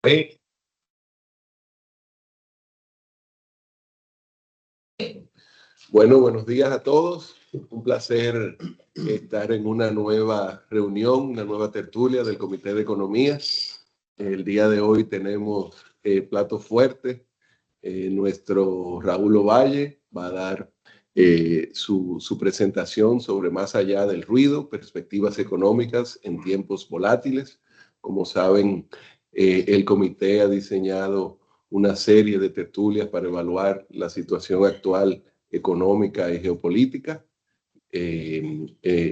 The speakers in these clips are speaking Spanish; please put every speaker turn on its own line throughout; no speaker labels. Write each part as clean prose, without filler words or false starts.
Sí. Bueno, buenos días a todos. Un placer estar en una nueva reunión, una nueva tertulia del Comité de Economía. El día de hoy tenemos plato fuerte. Nuestro Raúl Ovalle va a dar su presentación sobre Más allá del ruido, perspectivas económicas en tiempos volátiles. Como saben, el comité ha diseñado una serie de tertulias para evaluar la situación actual económica y geopolítica.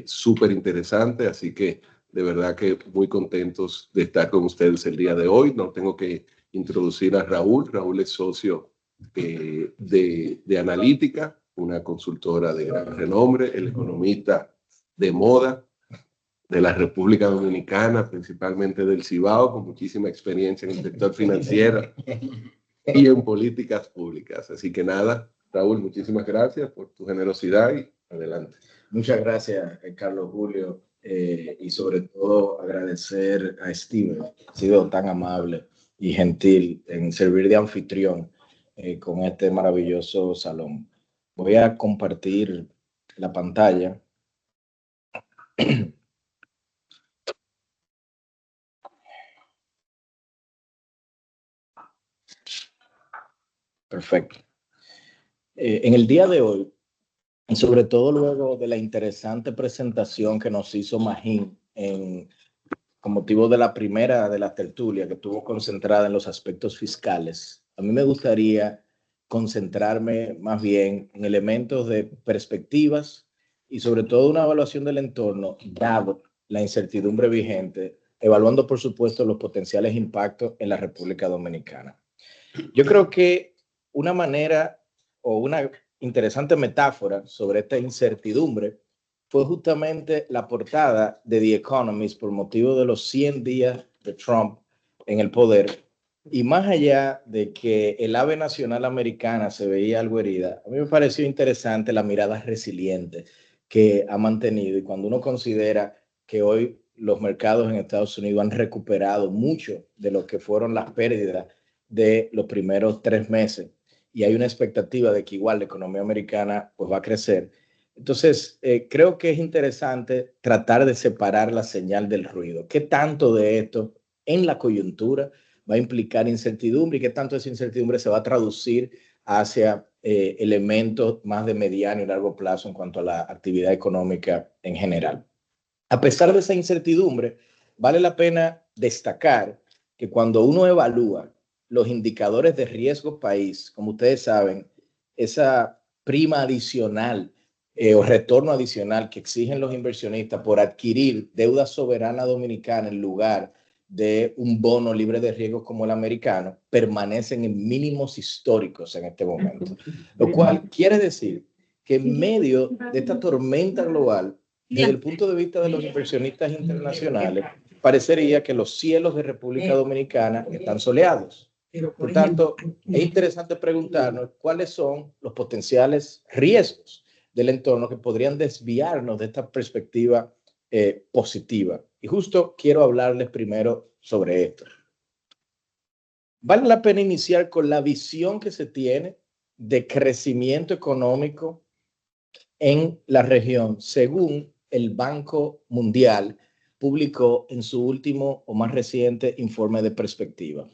Súper interesante, así que de verdad que muy contentos de estar con ustedes el día de hoy. No tengo que introducir a Raúl. Raúl es socio de Analítica, una consultora de gran renombre, el economista de moda de la República Dominicana, principalmente del Cibao, con muchísima experiencia en el sector financiero y en políticas públicas. Así que nada, Raúl, muchísimas gracias por tu generosidad y adelante.
Muchas gracias, Carlos Julio, y sobre todo agradecer a Steven, ha sido tan amable y gentil en servir de anfitrión con este maravilloso salón. Voy a compartir la pantalla. Perfecto. En el día de hoy, y sobre todo luego de la interesante presentación que nos hizo Magín con motivo de la primera de la tertulia que estuvo concentrada en los aspectos fiscales, a mí me gustaría concentrarme más bien en elementos de perspectivas y sobre todo una evaluación del entorno, dado la incertidumbre vigente, evaluando por supuesto los potenciales impactos en la República Dominicana. Yo creo que una manera o una interesante metáfora sobre esta incertidumbre fue justamente la portada de The Economist por motivo de los 100 días de Trump en el poder. Y más allá de que el ave nacional americana se veía algo herida, a mí me pareció interesante la mirada resiliente que ha mantenido. Y cuando uno considera que hoy los mercados en Estados Unidos han recuperado mucho de lo que fueron las pérdidas de los primeros 3 meses y hay una expectativa de que igual la economía americana pues va a crecer. Entonces, creo que es interesante tratar de separar la señal del ruido. ¿Qué tanto de esto en la coyuntura va a implicar incertidumbre y qué tanto esa incertidumbre se va a traducir hacia elementos más de mediano y largo plazo en cuanto a la actividad económica en general? A pesar de esa incertidumbre, vale la pena destacar que cuando uno evalúa los indicadores de riesgo país, como ustedes saben, esa prima adicional o retorno adicional que exigen los inversionistas por adquirir deuda soberana dominicana en lugar de un bono libre de riesgo como el americano, permanecen en mínimos históricos en este momento. Lo cual quiere decir que en medio de esta tormenta global, desde el punto de vista de los inversionistas internacionales, parecería que los cielos de República Dominicana están soleados. Por tanto, es interesante preguntarnos cuáles son los potenciales riesgos del entorno que podrían desviarnos de esta perspectiva positiva. Y justo quiero hablarles primero sobre esto. Vale la pena iniciar con la visión que se tiene de crecimiento económico en la región, según el Banco Mundial publicó en su último o más reciente informe de perspectiva.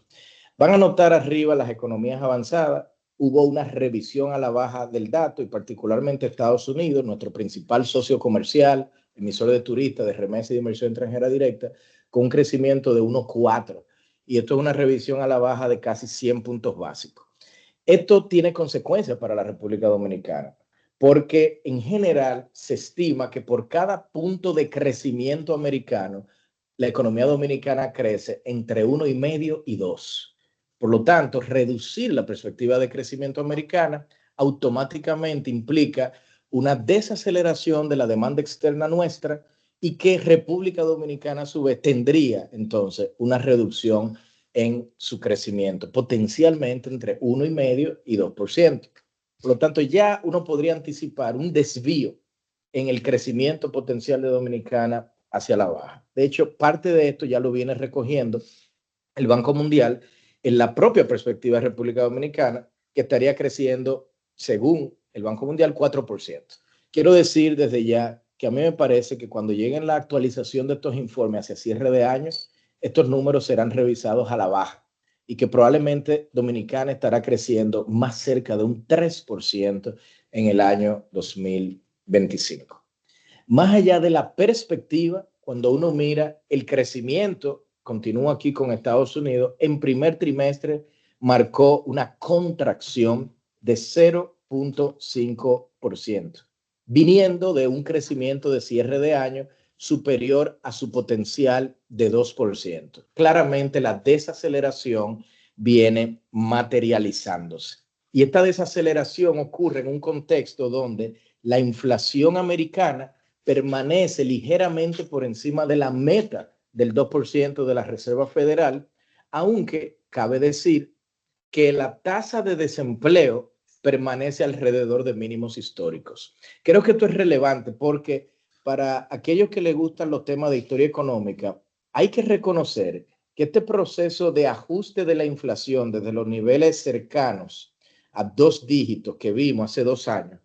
Van a notar arriba las economías avanzadas. Hubo una revisión a la baja del dato y particularmente Estados Unidos, nuestro principal socio comercial, emisor de turistas, de remesas y de inversión extranjera directa, con un crecimiento de 1,4. Y esto es una revisión a la baja de casi 100 puntos básicos. Esto tiene consecuencias para la República Dominicana, porque en general se estima que por cada punto de crecimiento americano, la economía dominicana crece entre 1,5 y 2. Por lo tanto, reducir la perspectiva de crecimiento americana automáticamente implica una desaceleración de la demanda externa nuestra y que República Dominicana a su vez tendría entonces una reducción en su crecimiento, potencialmente entre 1,5 y 2%. Por lo tanto, ya uno podría anticipar un desvío en el crecimiento potencial de Dominicana hacia la baja. De hecho, parte de esto ya lo viene recogiendo el Banco Mundial, en la propia perspectiva de República Dominicana, que estaría creciendo, según el Banco Mundial, 4%. Quiero decir desde ya que a mí me parece que cuando lleguen la actualización de estos informes hacia cierre de año, estos números serán revisados a la baja y que probablemente Dominicana estará creciendo más cerca de un 3% en el año 2025. Más allá de la perspectiva, cuando uno mira el crecimiento, continúa aquí con Estados Unidos, en primer trimestre marcó una contracción de 0.5%, viniendo de un crecimiento de cierre de año superior a su potencial de 2%. Claramente la desaceleración viene materializándose. Y esta desaceleración ocurre en un contexto donde la inflación americana permanece ligeramente por encima de la meta del 2% de la Reserva Federal, aunque cabe decir que la tasa de desempleo permanece alrededor de mínimos históricos. Creo que esto es relevante porque para aquellos que les gustan los temas de historia económica, hay que reconocer que este proceso de ajuste de la inflación desde los niveles cercanos a 2 dígitos que vimos hace 2 años,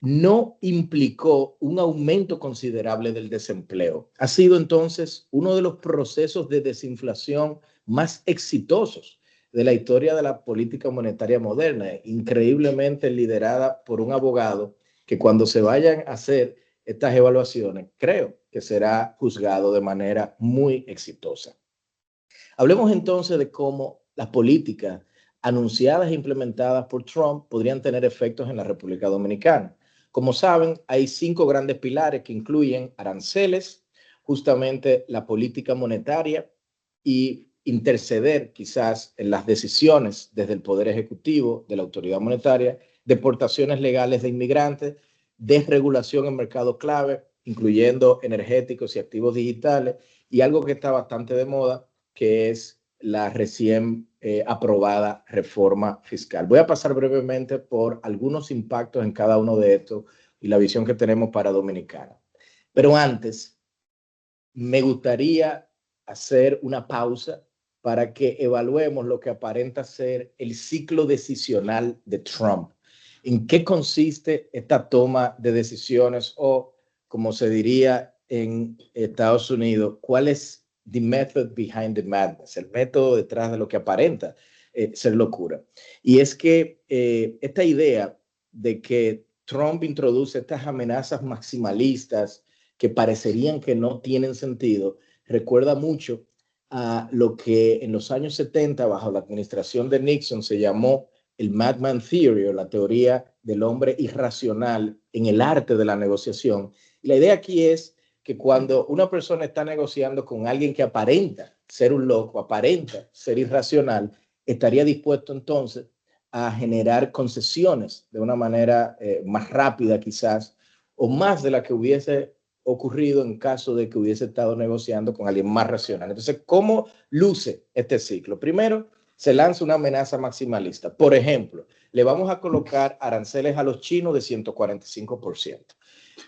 no implicó un aumento considerable del desempleo. Ha sido entonces uno de los procesos de desinflación más exitosos de la historia de la política monetaria moderna, increíblemente liderada por un abogado que cuando se vayan a hacer estas evaluaciones, creo que será juzgado de manera muy exitosa. Hablemos entonces de cómo las políticas anunciadas e implementadas por Trump podrían tener efectos en la República Dominicana. Como saben, hay 5 grandes pilares que incluyen aranceles, justamente la política monetaria y interceder quizás en las decisiones desde el Poder Ejecutivo, de la autoridad monetaria, deportaciones legales de inmigrantes, desregulación en mercados clave, incluyendo energéticos y activos digitales, y algo que está bastante de moda, que es la recién aprobada reforma fiscal. Voy a pasar brevemente por algunos impactos en cada uno de estos y la visión que tenemos para Dominicana. Pero antes, me gustaría hacer una pausa para que evaluemos lo que aparenta ser el ciclo decisional de Trump. ¿En qué consiste esta toma de decisiones o, como se diría en Estados Unidos, cuál es the method behind the madness, el método detrás de lo que aparenta ser locura? Y es que esta idea de que Trump introduce estas amenazas maximalistas que parecerían que no tienen sentido, recuerda mucho a lo que en los años 70, bajo la administración de Nixon, se llamó el Madman Theory, o la teoría del hombre irracional en el arte de la negociación. Y la idea aquí es que cuando una persona está negociando con alguien que aparenta ser un loco, aparenta ser irracional, estaría dispuesto entonces a generar concesiones de una manera más rápida quizás, o más de la que hubiese ocurrido en caso de que hubiese estado negociando con alguien más racional. Entonces, ¿cómo luce este ciclo? Primero, se lanza una amenaza maximalista. Por ejemplo, le vamos a colocar aranceles a los chinos de 145%.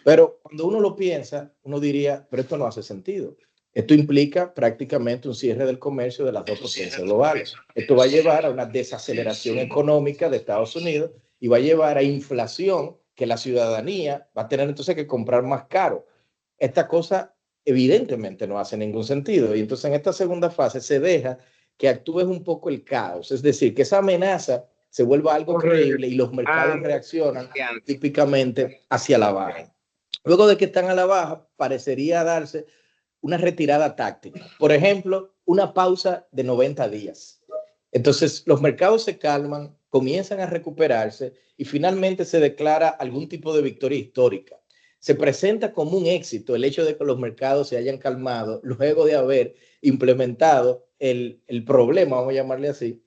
Pero cuando uno lo piensa, uno diría, pero esto no hace sentido. Esto implica prácticamente un cierre del comercio de las 2 potencias globales. Esto va a llevar a una desaceleración económica de Estados Unidos y va a llevar a inflación que la ciudadanía va a tener entonces que comprar más caro. Esta cosa evidentemente no hace ningún sentido. Y entonces en esta segunda fase se deja que actúe un poco el caos. Es decir, que esa amenaza se vuelva algo creíble y los mercados reaccionan típicamente hacia la baja. Luego de que están a la baja, parecería darse una retirada táctica. Por ejemplo, una pausa de 90 días. Entonces, los mercados se calman, comienzan a recuperarse y finalmente se declara algún tipo de victoria histórica. Se presenta como un éxito el hecho de que los mercados se hayan calmado luego de haber implementado el problema, vamos a llamarle así,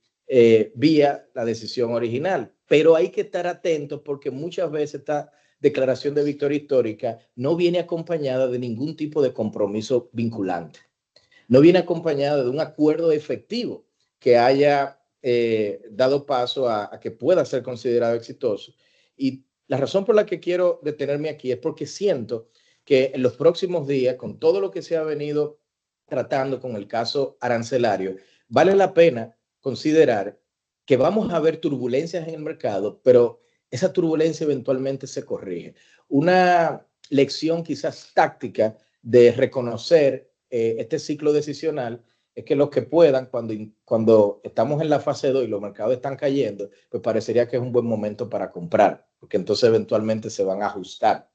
vía la decisión original. Pero hay que estar atentos porque muchas veces esta declaración de victoria histórica no viene acompañada de ningún tipo de compromiso vinculante. No viene acompañada de un acuerdo efectivo que haya dado paso a que pueda ser considerado exitoso. Y la razón por la que quiero detenerme aquí es porque siento que en los próximos días, con todo lo que se ha venido tratando con el caso arancelario, vale la pena considerar que vamos a ver turbulencias en el mercado, pero esa turbulencia eventualmente se corrige. Una lección quizás táctica de reconocer este ciclo decisional es que los que puedan, cuando estamos en la fase 2 y los mercados están cayendo, pues parecería que es un buen momento para comprar, porque entonces eventualmente se van a ajustar.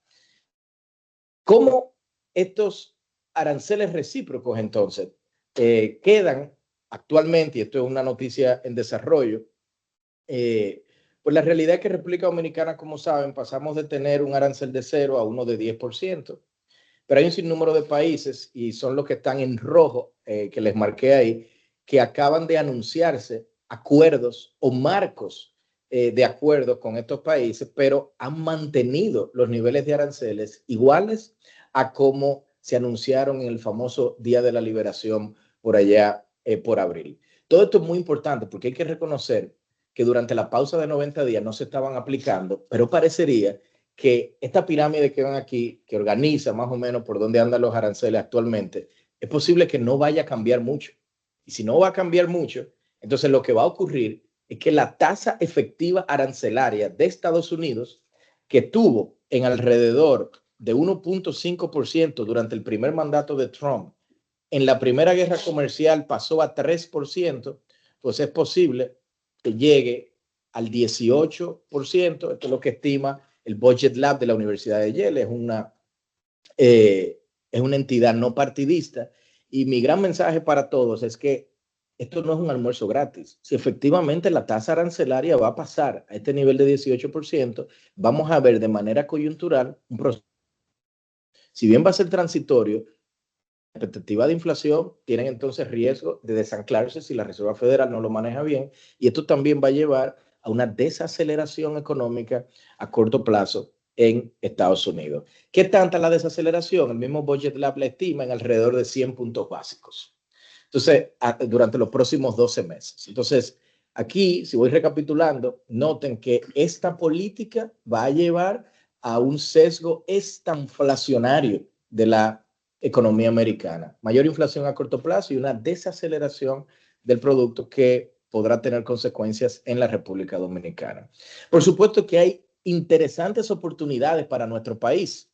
¿Cómo estos aranceles recíprocos entonces quedan actualmente? Y esto es una noticia en desarrollo. Pues la realidad es que República Dominicana, como saben, pasamos de tener un arancel de 0 a uno de 10%. Pero hay un sinnúmero de países, y son los que están en rojo, que les marqué ahí, que acaban de anunciarse acuerdos o marcos de acuerdo con estos países, pero han mantenido los niveles de aranceles iguales a como se anunciaron en el famoso Día de la Liberación por allá por abril. Todo esto es muy importante porque hay que reconocer que durante la pausa de 90 días no se estaban aplicando, pero parecería que esta pirámide que ven aquí, que organiza más o menos por dónde andan los aranceles actualmente, es posible que no vaya a cambiar mucho. Y si no va a cambiar mucho, entonces lo que va a ocurrir es que la tasa efectiva arancelaria de Estados Unidos, que tuvo en alrededor de 1.5% durante el primer mandato de Trump, en la primera guerra comercial pasó a 3%, pues es posible que llegue al 18%. Esto es lo que estima el Budget Lab de la Universidad de Yale. Es una entidad no partidista. Y mi gran mensaje para todos es que esto no es un almuerzo gratis. Si efectivamente la tasa arancelaria va a pasar a este nivel de 18%, vamos a ver de manera coyuntural un proceso. Si bien va a ser transitorio, la expectativa de inflación tienen entonces riesgo de desanclarse si la Reserva Federal no lo maneja bien, y esto también va a llevar a una desaceleración económica a corto plazo en Estados Unidos. ¿Qué tanta la desaceleración? El mismo Budget Lab la estima en alrededor de 100 puntos básicos. Entonces, durante los próximos 12 meses. Entonces, aquí, si voy recapitulando, noten que esta política va a llevar a un sesgo estanflacionario de la economía americana. Mayor inflación a corto plazo y una desaceleración del producto que podrá tener consecuencias en la República Dominicana. Por supuesto que hay interesantes oportunidades para nuestro país.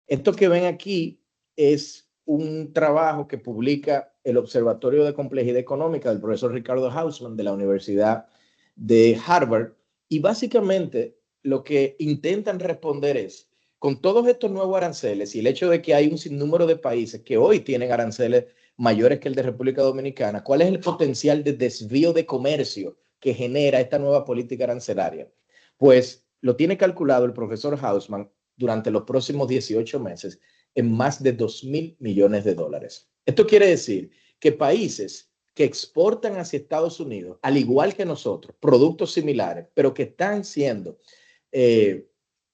Esto que ven aquí es un trabajo que publica el Observatorio de Complejidad Económica del profesor Ricardo Hausman de la Universidad de Harvard, y básicamente lo que intentan responder es, con todos estos nuevos aranceles y el hecho de que hay un sinnúmero de países que hoy tienen aranceles mayores que el de República Dominicana, ¿cuál es el potencial de desvío de comercio que genera esta nueva política arancelaria? Pues lo tiene calculado el profesor Hausman durante los próximos 18 meses en más de 2.000 millones de dólares. Esto quiere decir que países que exportan hacia Estados Unidos, al igual que nosotros, productos similares, pero que están siendo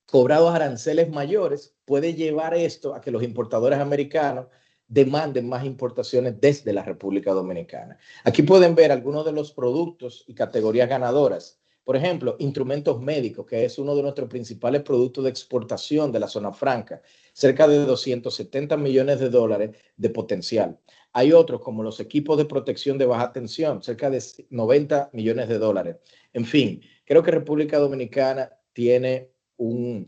cobrados aranceles mayores, puede llevar esto a que los importadores americanos demanden más importaciones desde la República Dominicana. Aquí pueden ver algunos de los productos y categorías ganadoras. Por ejemplo, instrumentos médicos, que es uno de nuestros principales productos de exportación de la zona franca, cerca de 270 millones de dólares de potencial. Hay otros como los equipos de protección de baja tensión, cerca de 90 millones de dólares. En fin, creo que República Dominicana tiene una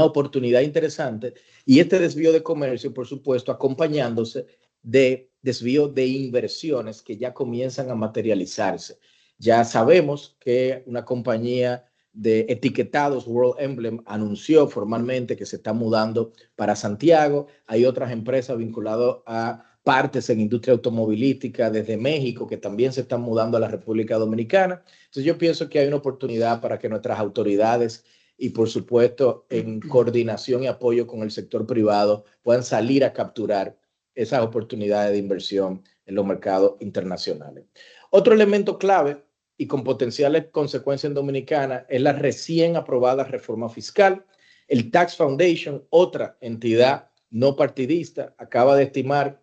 oportunidad interesante, y este desvío de comercio, por supuesto, acompañándose de desvío de inversiones que ya comienzan a materializarse. Ya sabemos que una compañía de etiquetados, World Emblem, anunció formalmente que se está mudando para Santiago. Hay otras empresas vinculadas a partes en industria automovilística desde México que también se están mudando a la República Dominicana. Entonces yo pienso que hay una oportunidad para que nuestras autoridades y por supuesto en coordinación y apoyo con el sector privado puedan salir a capturar esas oportunidades de inversión en los mercados internacionales. Otro elemento clave y con potenciales consecuencias en Dominicana es la recién aprobada reforma fiscal. El Tax Foundation, otra entidad no partidista, acaba de estimar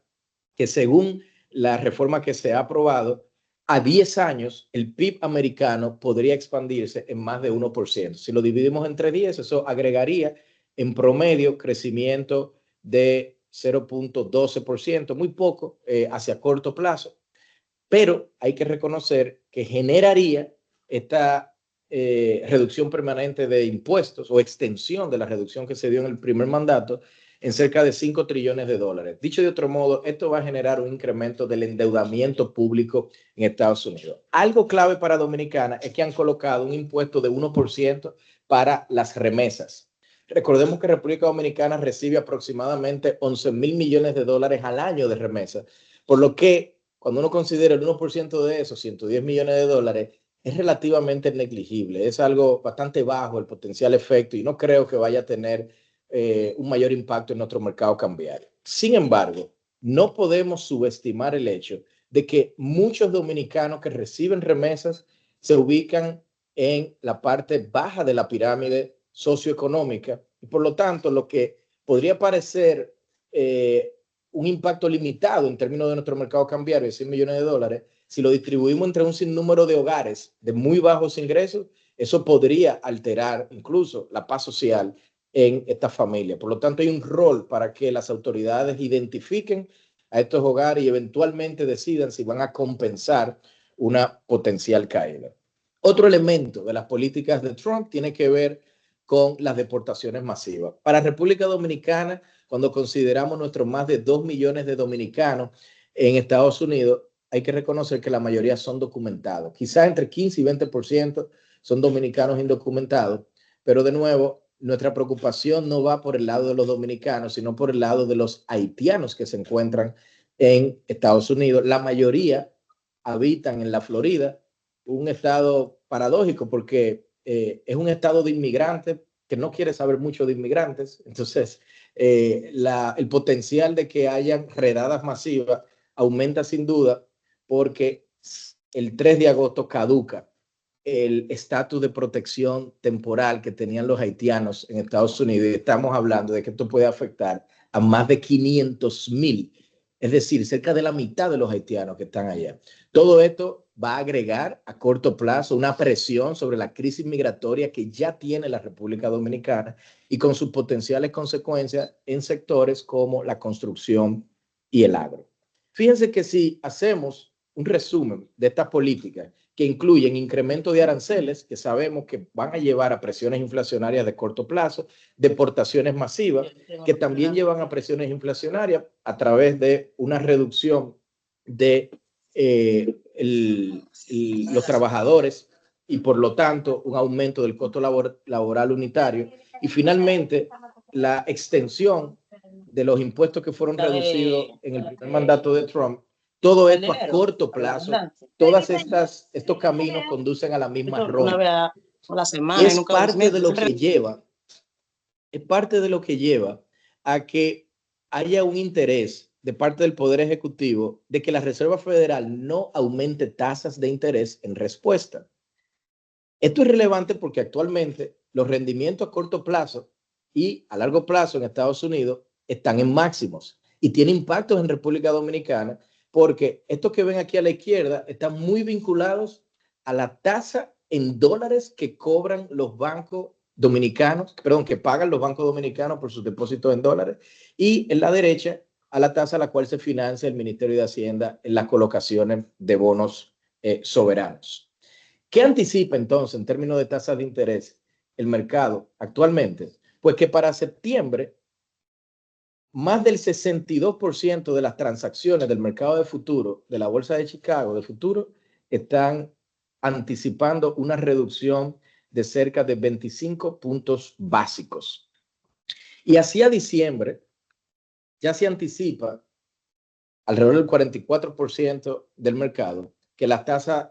que según la reforma que se ha aprobado, a 10 años el PIB americano podría expandirse en más de 1%. Si lo dividimos entre 10, eso agregaría en promedio crecimiento de 0.12%, muy poco hacia corto plazo, pero hay que reconocer que generaría esta reducción permanente de impuestos o extensión de la reducción que se dio en el primer mandato en cerca de 5 trillones de dólares. Dicho de otro modo, esto va a generar un incremento del endeudamiento público en Estados Unidos. Algo clave para Dominicana es que han colocado un impuesto de 1% para las remesas. Recordemos que República Dominicana recibe aproximadamente 11,000 millones de dólares al año de remesas, por lo que cuando uno considera el 1% de esos, 110 millones de dólares, es relativamente negligible. Es algo bastante bajo el potencial efecto y no creo que vaya a tener un mayor impacto en nuestro mercado cambiario. Sin embargo, no podemos subestimar el hecho de que muchos dominicanos que reciben remesas se ubican en la parte baja de la pirámide socioeconómica y por lo tanto lo que podría parecer un impacto limitado en términos de nuestro mercado cambiario de 100 millones de dólares, si lo distribuimos entre un sinnúmero de hogares de muy bajos ingresos, eso podría alterar incluso la paz social en esta familia. Por lo tanto, hay un rol para que las autoridades identifiquen a estos hogares y eventualmente decidan si van a compensar una potencial caída. Otro elemento de las políticas de Trump tiene que ver con las deportaciones masivas. Para República Dominicana, cuando consideramos nuestros más de 2 millones de dominicanos en Estados Unidos, hay que reconocer que la mayoría son documentados. Quizás entre 15 y 20% son dominicanos indocumentados, pero de nuevo, nuestra preocupación no va por el lado de los dominicanos, sino por el lado de los haitianos que se encuentran en Estados Unidos. La mayoría habitan en la Florida, un estado paradójico porque es un estado de inmigrantes que no quiere saber mucho de inmigrantes. Entonces, el potencial de que hayan redadas masivas aumenta sin duda porque el 3 de agosto caduca el estatus de protección temporal que tenían los haitianos en Estados Unidos. Y estamos hablando de que esto puede afectar a más de 500,000, es decir, cerca de la mitad de los haitianos que están allá. Todo esto va a agregar a corto plazo una presión sobre la crisis migratoria que ya tiene la República Dominicana y con sus potenciales consecuencias en sectores como la construcción y el agro. Fíjense que si hacemos un resumen de estas políticas que incluyen incremento de aranceles, que sabemos que van a llevar a presiones inflacionarias de corto plazo, deportaciones masivas, que también llevan a presiones inflacionarias a través de una reducción de los trabajadores y por lo tanto un aumento del costo laboral unitario y finalmente la extensión de los impuestos que fueron reducidos en el primer mandato de Trump. Todo esto a corto plazo, todos estos caminos conducen a la misma ronda. Y es parte de lo que lleva a que haya un interés de parte del Poder Ejecutivo de que la Reserva Federal no aumente tasas de interés en respuesta. Esto es relevante porque actualmente los rendimientos a corto plazo y a largo plazo en Estados Unidos están en máximos y tiene impactos en República Dominicana porque estos que ven aquí a la izquierda están muy vinculados a la tasa en dólares que cobran los bancos dominicanos, perdón, que pagan los bancos dominicanos por sus depósitos en dólares, y en la derecha a la tasa a la cual se financia el Ministerio de Hacienda en las colocaciones de bonos soberanos. ¿Qué anticipa entonces en términos de tasas de interés el mercado actualmente? Pues que para septiembre más del 62% de las transacciones del mercado de futuro de la Bolsa de Chicago de futuro están anticipando una reducción de cerca de 25 puntos básicos. Y hacia diciembre ya se anticipa alrededor del 44% del mercado que las tasas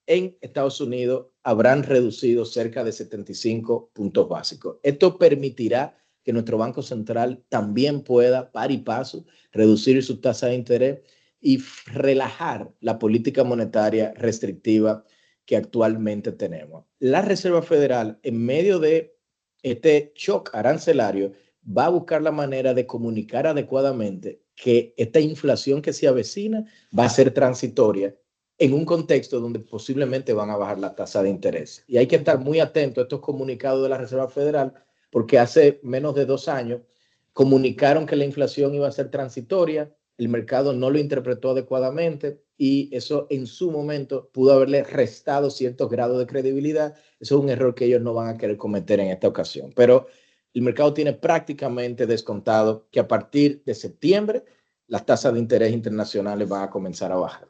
en Estados Unidos habrán reducido cerca de 75 puntos básicos. Esto permitirá que nuestro Banco Central también pueda, par y paso, reducir su tasa de interés y relajar la política monetaria restrictiva que actualmente tenemos. La Reserva Federal, en medio de este shock arancelario, va a buscar la manera de comunicar adecuadamente que esta inflación que se avecina va a ser transitoria en un contexto donde posiblemente van a bajar la tasa de interés. Y hay que estar muy atento a estos comunicados de la Reserva Federal porque hace menos de 2 años comunicaron que la inflación iba a ser transitoria, el mercado no lo interpretó adecuadamente y eso en su momento pudo haberle restado ciertos grados de credibilidad. Eso es un error que ellos no van a querer cometer en esta ocasión. Pero el mercado tiene prácticamente descontado que a partir de septiembre las tasas de interés internacionales van a comenzar a bajar.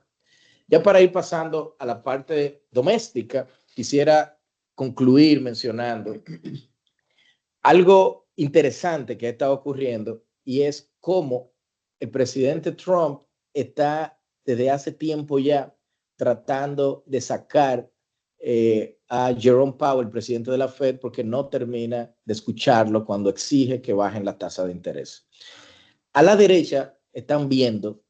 Ya para ir pasando a la parte doméstica, quisiera concluir mencionando algo interesante que está ocurriendo y es cómo el presidente Trump está desde hace tiempo ya tratando de sacar a Jerome Powell, el presidente de la Fed, porque no termina de escucharlo cuando exige que bajen la tasa de interés. A la derecha están viendo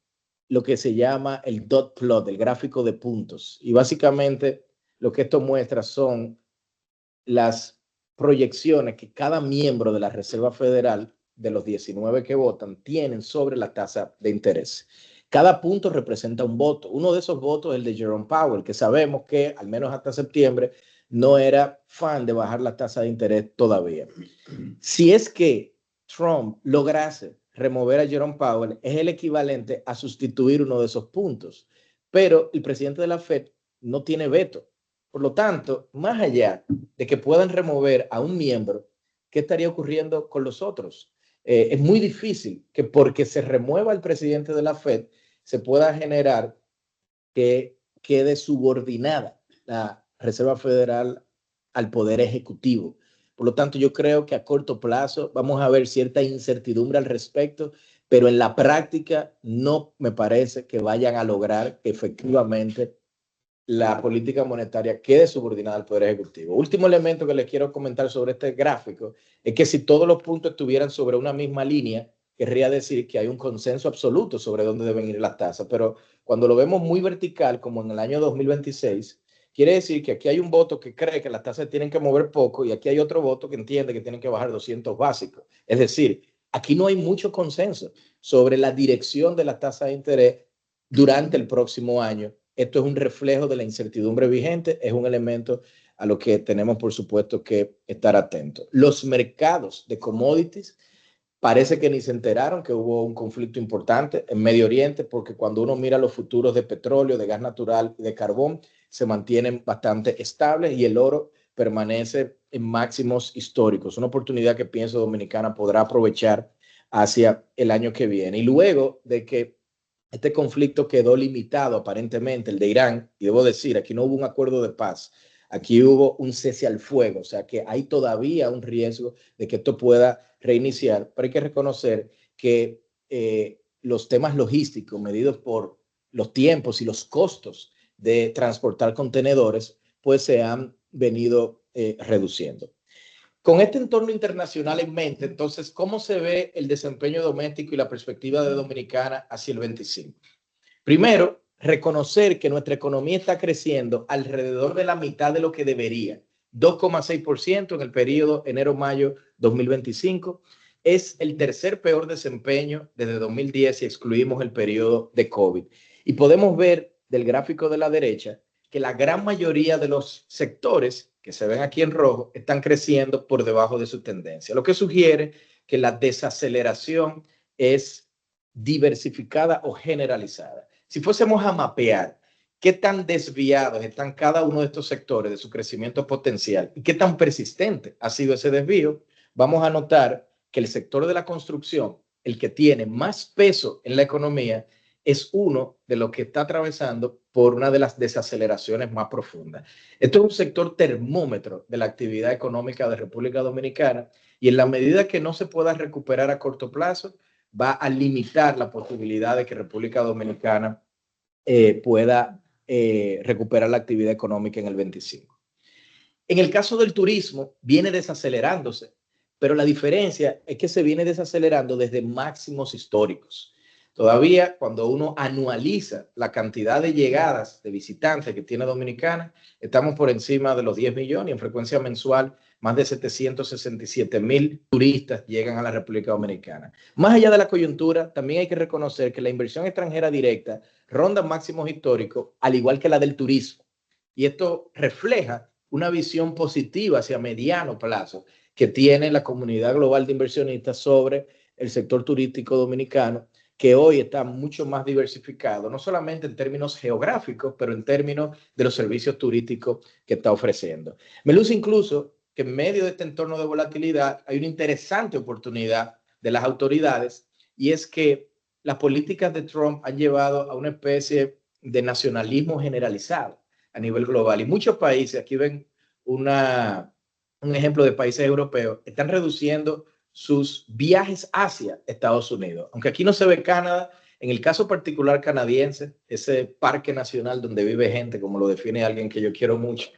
lo que se llama el dot plot, el gráfico de puntos. Y básicamente lo que esto muestra son las proyecciones que cada miembro de la Reserva Federal, de los 19 que votan, tienen sobre la tasa de interés. Cada punto representa un voto. Uno de esos votos es el de Jerome Powell, que sabemos que, al menos hasta septiembre, no era fan de bajar la tasa de interés todavía. Si es que Trump lograse remover a Jerome Powell, es el equivalente a sustituir uno de esos puntos. Pero el presidente de la Fed no tiene veto. Por lo tanto, más allá de que puedan remover a un miembro, ¿qué estaría ocurriendo con los otros? Es muy difícil que porque se remueva el presidente de la Fed se pueda generar que quede subordinada la Reserva Federal al Poder Ejecutivo. Por lo tanto, yo creo que a corto plazo vamos a ver cierta incertidumbre al respecto, pero en la práctica no me parece que vayan a lograr que efectivamente la política monetaria quede subordinada al Poder Ejecutivo. Último elemento que les quiero comentar sobre este gráfico es que si todos los puntos estuvieran sobre una misma línea, querría decir que hay un consenso absoluto sobre dónde deben ir las tasas, pero cuando lo vemos muy vertical, como en el año 2026, quiere decir que aquí hay un voto que cree que las tasas tienen que mover poco y aquí hay otro voto que entiende que tienen que bajar 200 básicos. Es decir, aquí no hay mucho consenso sobre la dirección de la tasa de interés durante el próximo año. Esto es un reflejo de la incertidumbre vigente, es un elemento a lo que tenemos, por supuesto, que estar atentos. Los mercados de commodities parece que ni se enteraron que hubo un conflicto importante en Medio Oriente, porque cuando uno mira los futuros de petróleo, de gas natural y de carbón, se mantienen bastante estables y el oro permanece en máximos históricos. Una oportunidad que pienso Dominicana podrá aprovechar hacia el año que viene. Y luego de que este conflicto quedó limitado aparentemente, el de Irán, y debo decir, aquí no hubo un acuerdo de paz, aquí hubo un cese al fuego, o sea que hay todavía un riesgo de que esto pueda reiniciar, pero hay que reconocer que los temas logísticos medidos por los tiempos y los costos de transportar contenedores, pues se han venido reduciendo. Con este entorno internacional en mente, entonces, ¿cómo se ve el desempeño doméstico y la perspectiva de Dominicana hacia el 25? Primero, reconocer que nuestra economía está creciendo alrededor de la mitad de lo que debería, 2,6% en el periodo enero-mayo 2025. Es el tercer peor desempeño desde 2010 si excluimos el periodo de COVID. Y podemos ver del gráfico de la derecha que la gran mayoría de los sectores que se ven aquí en rojo están creciendo por debajo de su tendencia, lo que sugiere que la desaceleración es diversificada o generalizada. Si fuésemos a mapear qué tan desviados están cada uno de estos sectores de su crecimiento potencial y qué tan persistente ha sido ese desvío, vamos a notar que el sector de la construcción, el que tiene más peso en la economía, es uno de los que está atravesando por una de las desaceleraciones más profundas. Esto es un sector termómetro de la actividad económica de República Dominicana y en la medida que no se pueda recuperar a corto plazo, va a limitar la posibilidad de que República Dominicana pueda recuperar la actividad económica en el 25. En el caso del turismo, viene desacelerándose, pero la diferencia es que se viene desacelerando desde máximos históricos. Todavía cuando uno anualiza la cantidad de llegadas de visitantes que tiene Dominicana, estamos por encima de los 10 millones y en frecuencia mensual más de 767,000 turistas llegan a la República Dominicana. Más allá de la coyuntura, también hay que reconocer que la inversión extranjera directa ronda máximos históricos, al igual que la del turismo. Y esto refleja una visión positiva hacia mediano plazo que tiene la comunidad global de inversionistas sobre el sector turístico dominicano, que hoy está mucho más diversificado, no solamente en términos geográficos, pero en términos de los servicios turísticos que está ofreciendo. Me luce incluso que en medio de este entorno de volatilidad hay una interesante oportunidad de las autoridades, y es que las políticas de Trump han llevado a una especie de nacionalismo generalizado a nivel global. Y muchos países, aquí ven un ejemplo de países europeos, están reduciendo sus viajes hacia Estados Unidos. Aunque aquí no se ve Canadá, en el caso particular canadiense, ese parque nacional donde vive gente, como lo define alguien que yo quiero mucho,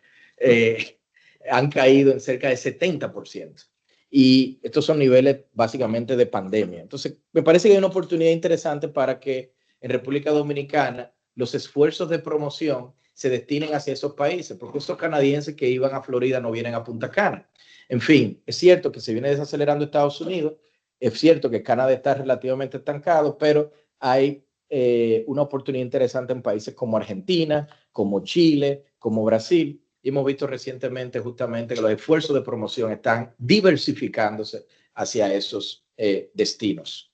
han caído en cerca de 70%. Y estos son niveles básicamente de pandemia. Entonces, me parece que hay una oportunidad interesante para que en República Dominicana los esfuerzos de promoción se destinen hacia esos países, porque esos canadienses que iban a Florida no vienen a Punta Cana. En fin, es cierto que se viene desacelerando Estados Unidos, es cierto que Canadá está relativamente estancado, pero hay una oportunidad interesante en países como Argentina, como Chile, como Brasil. Y hemos visto recientemente justamente que los esfuerzos de promoción están diversificándose hacia esos destinos.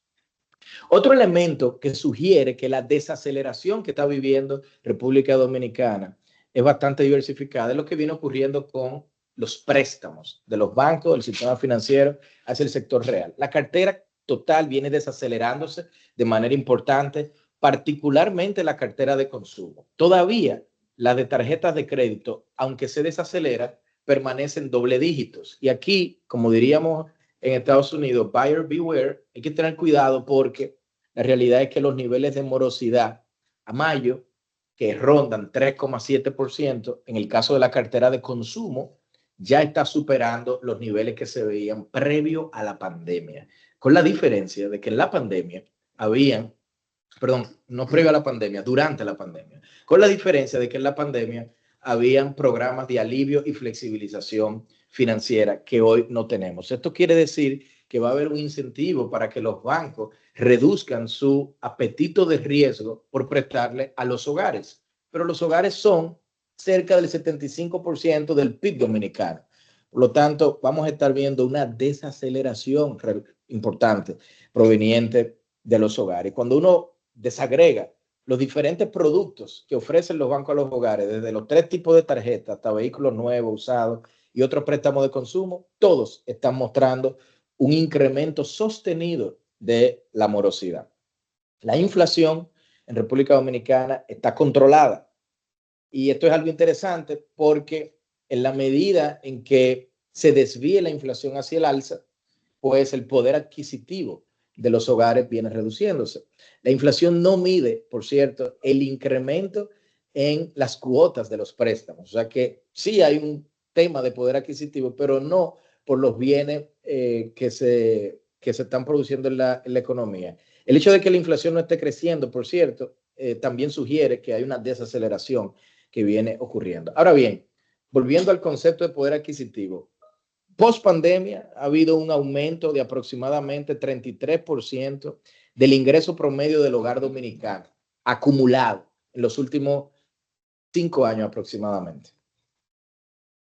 Otro elemento que sugiere que la desaceleración que está viviendo República Dominicana es bastante diversificada es lo que viene ocurriendo con los préstamos de los bancos, del sistema financiero hacia el sector real. La cartera total viene desacelerándose de manera importante, particularmente la cartera de consumo. Todavía la de tarjetas de crédito, aunque se desacelera, permanece en doble dígitos. Y aquí, como diríamos en Estados Unidos, buyer beware, hay que tener cuidado porque la realidad es que los niveles de morosidad a mayo, que rondan 3,7%, en el caso de la cartera de consumo, ya está superando los niveles que se veían previo a la pandemia. Con la diferencia de que en la pandemia habían, perdón, no previo a la pandemia, durante la pandemia, con la diferencia de que en la pandemia habían programas de alivio y flexibilización financiera que hoy no tenemos. Esto quiere decir que va a haber un incentivo para que los bancos reduzcan su apetito de riesgo por prestarle a los hogares. Pero los hogares son cerca del 75% del PIB dominicano. Por lo tanto, vamos a estar viendo una desaceleración importante proveniente de los hogares. Cuando uno desagrega los diferentes productos que ofrecen los bancos a los hogares, desde los 3 tipos de tarjetas hasta vehículos nuevos, usados y otros préstamos de consumo, todos están mostrando un incremento sostenido de la morosidad. La inflación en República Dominicana está controlada. Y esto es algo interesante porque en la medida en que se desvíe la inflación hacia el alza, pues el poder adquisitivo de los hogares viene reduciéndose. La inflación no mide, por cierto, el incremento en las cuotas de los préstamos. O sea que sí hay un tema de poder adquisitivo, pero no por los bienes que se están produciendo en la economía. El hecho de que la inflación no esté creciendo, por cierto, también sugiere que hay una desaceleración que viene ocurriendo. Ahora bien, volviendo al concepto de poder adquisitivo, post pandemia ha habido un aumento de aproximadamente 33% del ingreso promedio del hogar dominicano acumulado en los últimos 5 años aproximadamente.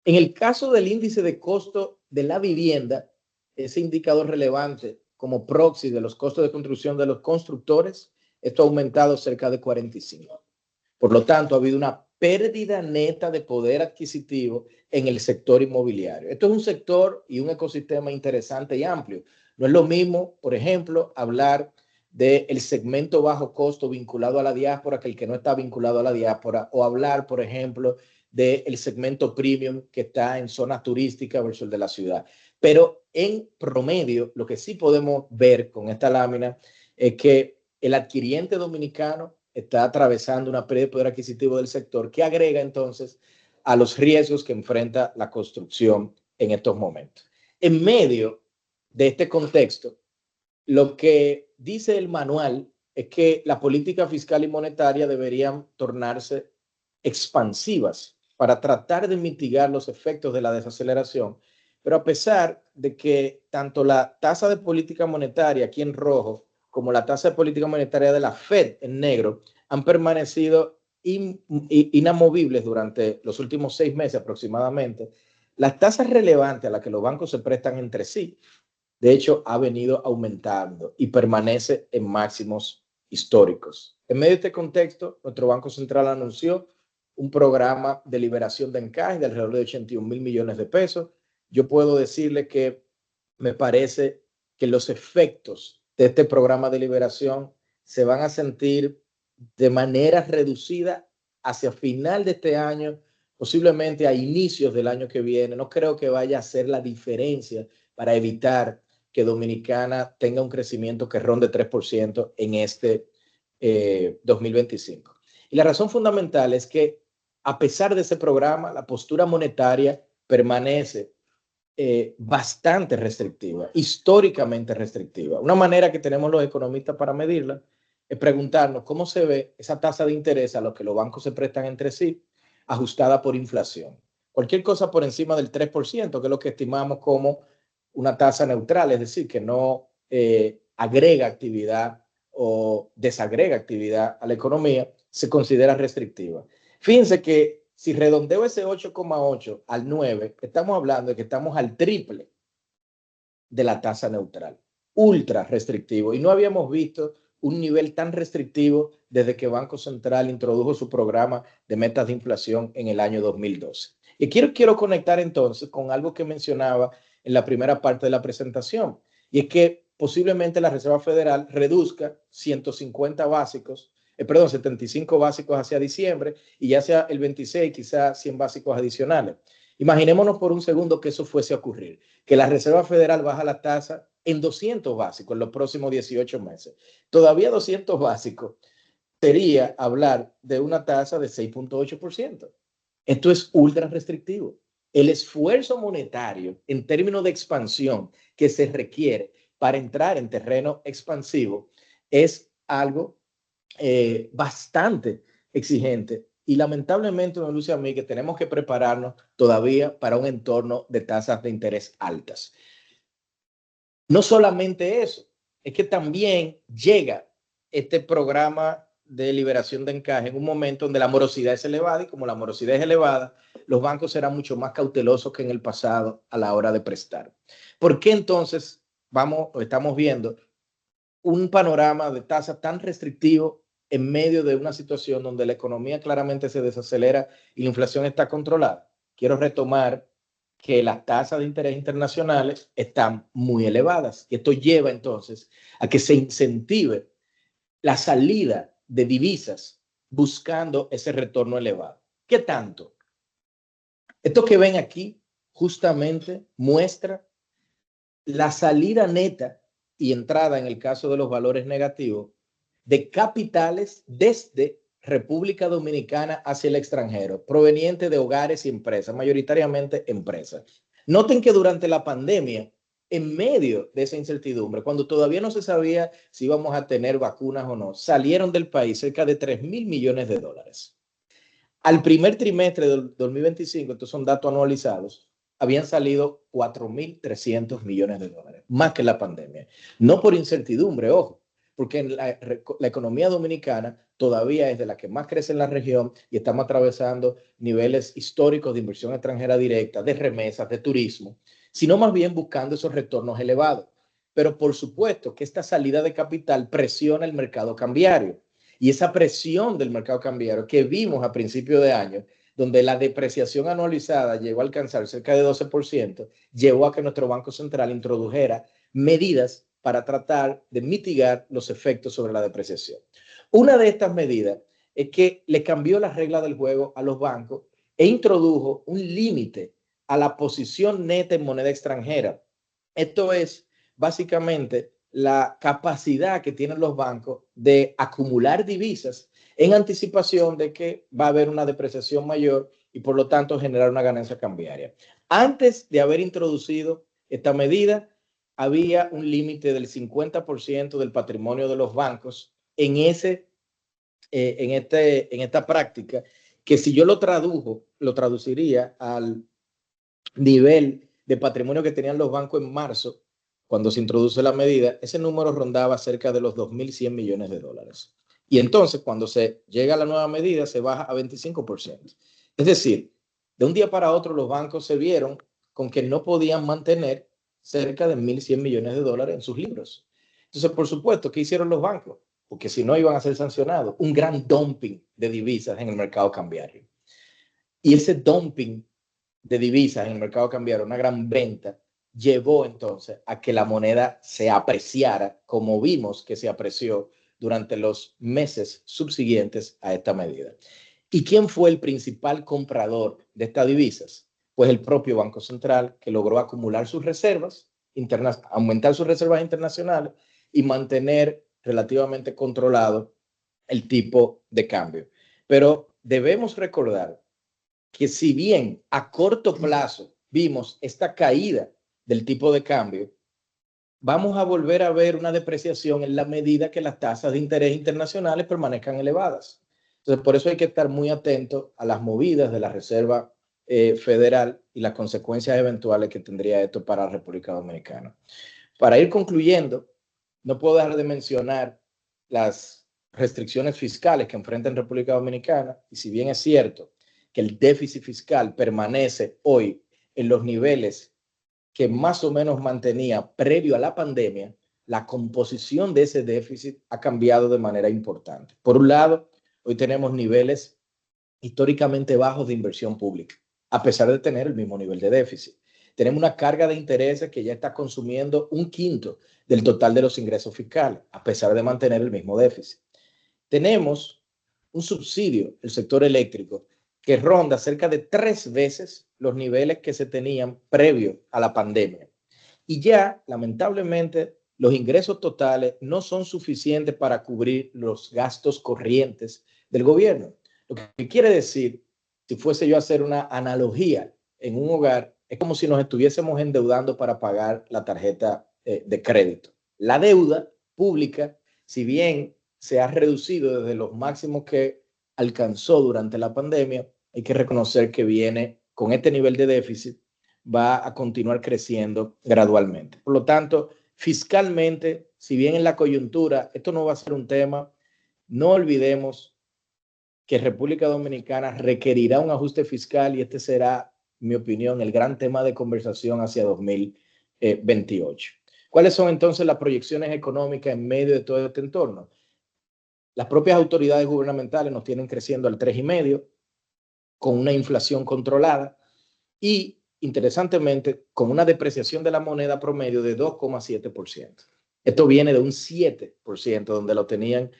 En el caso del índice de costo de la vivienda, ese indicador relevante como proxy de los costos de construcción de los constructores, esto ha aumentado cerca de 45. Por lo tanto, ha habido una pérdida neta de poder adquisitivo en el sector inmobiliario. Esto es un sector y un ecosistema interesante y amplio. No es lo mismo, por ejemplo, hablar del segmento bajo costo vinculado a la diáspora que el que no está vinculado a la diáspora, o hablar, por ejemplo, del segmento premium que está en zonas turísticas versus el de la ciudad. Pero en promedio, lo que sí podemos ver con esta lámina es que el adquiriente dominicano está atravesando una pérdida de poder adquisitivo del sector que agrega entonces a los riesgos que enfrenta la construcción en estos momentos. En medio de este contexto, lo que dice el manual es que la política fiscal y monetaria deberían tornarse expansivas para tratar de mitigar los efectos de la desaceleración, pero a pesar de que tanto la tasa de política monetaria aquí en rojo como la tasa de política monetaria de la Fed en negro han permanecido inamovibles durante los últimos 6 meses aproximadamente, las tasas relevantes a las que los bancos se prestan entre sí De hecho, ha venido aumentando y permanece en máximos históricos. En medio de este contexto, nuestro Banco Central anunció un programa de liberación de encaje de alrededor de 81,000 millones de pesos. Yo puedo decirle que me parece que los efectos de este programa de liberación se van a sentir de manera reducida hacia final de este año, posiblemente a inicios del año que viene. No creo que vaya a ser la diferencia para evitar que Dominicana tenga un crecimiento que ronde 3% en este 2025. Y la razón fundamental es que a pesar de ese programa, la postura monetaria permanece bastante restrictiva, históricamente restrictiva. Una manera que tenemos los economistas para medirla es preguntarnos cómo se ve esa tasa de interés a lo que los bancos se prestan entre sí, ajustada por inflación. Cualquier cosa por encima del 3%, que es lo que estimamos como una tasa neutral, es decir, que no agrega actividad o desagrega actividad a la economía, se considera restrictiva. Fíjense que si redondeo ese 8,8 al 9, estamos hablando de que estamos al triple de la tasa neutral, ultra restrictivo. Y no habíamos visto un nivel tan restrictivo desde que Banco Central introdujo su programa de metas de inflación en el año 2012. Y quiero conectar entonces con algo que mencionaba en la primera parte de la presentación, y es que posiblemente la Reserva Federal reduzca 150 básicos, 75 básicos hacia diciembre y ya sea el 26 quizás 100 básicos adicionales. Imaginémonos por un segundo que eso fuese a ocurrir, que la Reserva Federal baja la tasa en 200 básicos en los próximos 18 meses. Todavía 200 básicos sería hablar de una tasa de 6,8%. Esto es ultra restrictivo. El esfuerzo monetario en términos de expansión que se requiere para entrar en terreno expansivo es algo bastante exigente y lamentablemente me luce a mí que tenemos que prepararnos todavía para un entorno de tasas de interés altas. No solamente eso, es que también llega este programa de liberación de encaje en un momento donde la morosidad es elevada y como la morosidad es elevada, los bancos serán mucho más cautelosos que en el pasado a la hora de prestar. ¿Por qué entonces estamos viendo un panorama de tasas tan restrictivo en medio de una situación donde la economía claramente se desacelera y la inflación está controlada? Quiero retomar que las tasas de interés internacionales están muy elevadas. Y esto lleva entonces a que se incentive la salida de divisas buscando ese retorno elevado. ¿Qué tanto? Esto que ven aquí justamente muestra la salida neta y entrada en el caso de los valores negativos de capitales desde República Dominicana hacia el extranjero, proveniente de hogares y empresas, mayoritariamente empresas. Noten que durante la pandemia, en medio de esa incertidumbre, cuando todavía no se sabía si íbamos a tener vacunas o no, salieron del país cerca de 3,000 millones de dólares. Al primer trimestre del 2025, estos son datos anualizados, habían salido 4,300 millones de dólares, más que la pandemia. No por incertidumbre, ojo, porque la economía dominicana todavía es de la que más crece en la región y estamos atravesando niveles históricos de inversión extranjera directa, de remesas, de turismo, sino más bien buscando esos retornos elevados. Pero por supuesto que esta salida de capital presiona el mercado cambiario. Y esa presión del mercado cambiario que vimos a principio de año, donde la depreciación anualizada llegó a alcanzar cerca de 12%, llevó a que nuestro Banco Central introdujera medidas para tratar de mitigar los efectos sobre la depreciación. Una de estas medidas es que le cambió las reglas del juego a los bancos e introdujo un límite a la posición neta en moneda extranjera. Esto es básicamente la capacidad que tienen los bancos de acumular divisas en anticipación de que va a haber una depreciación mayor y por lo tanto generar una ganancia cambiaria. Antes de haber introducido esta medida, había un límite del 50% del patrimonio de los bancos en esta práctica, que si yo lo traduciría al nivel de patrimonio que tenían los bancos en marzo, cuando se introduce la medida, ese número rondaba cerca de los 2,100 millones de dólares. Y entonces, cuando se llega a la nueva medida, se baja a 25%. Es decir, de un día para otro los bancos se vieron con que no podían mantener cerca de 1.100 millones de dólares en sus libros. Entonces, por supuesto, ¿qué hicieron los bancos? Porque si no iban a ser sancionados, un gran dumping de divisas en el mercado cambiario. Y ese dumping de divisas en el mercado cambiario, una gran venta, llevó entonces a que la moneda se apreciara, como vimos que se apreció durante los meses subsiguientes a esta medida. ¿Y quién fue el principal comprador de estas divisas? Pues el propio Banco Central, que logró acumular sus reservas internas, aumentar sus reservas internacionales y mantener relativamente controlado el tipo de cambio. Pero debemos recordar que si bien a corto plazo vimos esta caída del tipo de cambio, vamos a volver a ver una depreciación en la medida que las tasas de interés internacionales permanezcan elevadas. Entonces, por eso hay que estar muy atento a las movidas de la Reserva Federal y las consecuencias eventuales que tendría esto para la República Dominicana. Para ir concluyendo, no puedo dejar de mencionar las restricciones fiscales que enfrenta la República Dominicana, y si bien es cierto que el déficit fiscal permanece hoy en los niveles que más o menos mantenía previo a la pandemia, la composición de ese déficit ha cambiado de manera importante. Por un lado, hoy tenemos niveles históricamente bajos de inversión pública, a pesar de tener el mismo nivel de déficit. Tenemos una carga de intereses que ya está consumiendo 1/5 del total de los ingresos fiscales, a pesar de mantener el mismo déficit. Tenemos un subsidio, el sector eléctrico, que ronda cerca de 3 veces los niveles que se tenían previo a la pandemia. Y ya, lamentablemente, los ingresos totales no son suficientes para cubrir los gastos corrientes del gobierno. Lo que quiere decir, si fuese yo a hacer una analogía en un hogar, es como si nos estuviésemos endeudando para pagar la tarjeta de crédito. La deuda pública, si bien se ha reducido desde los máximos que alcanzó durante la pandemia, hay que reconocer que viene con este nivel de déficit, va a continuar creciendo gradualmente. Por lo tanto, fiscalmente, si bien en la coyuntura esto no va a ser un tema, no olvidemos que República Dominicana requerirá un ajuste fiscal y este será, en mi opinión, el gran tema de conversación hacia 2028. ¿Cuáles son entonces las proyecciones económicas en medio de todo este entorno? Las propias autoridades gubernamentales nos tienen creciendo al 3,5%, con una inflación controlada y, interesantemente, con una depreciación de la moneda promedio de 2,7%. Esto viene de un 7%, donde lo tenían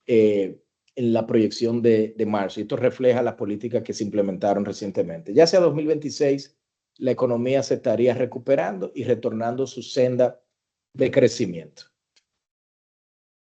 en la proyección de marzo. Y esto refleja las políticas que se implementaron recientemente. Ya hacia 2026, la economía se estaría recuperando y retornando su senda de crecimiento.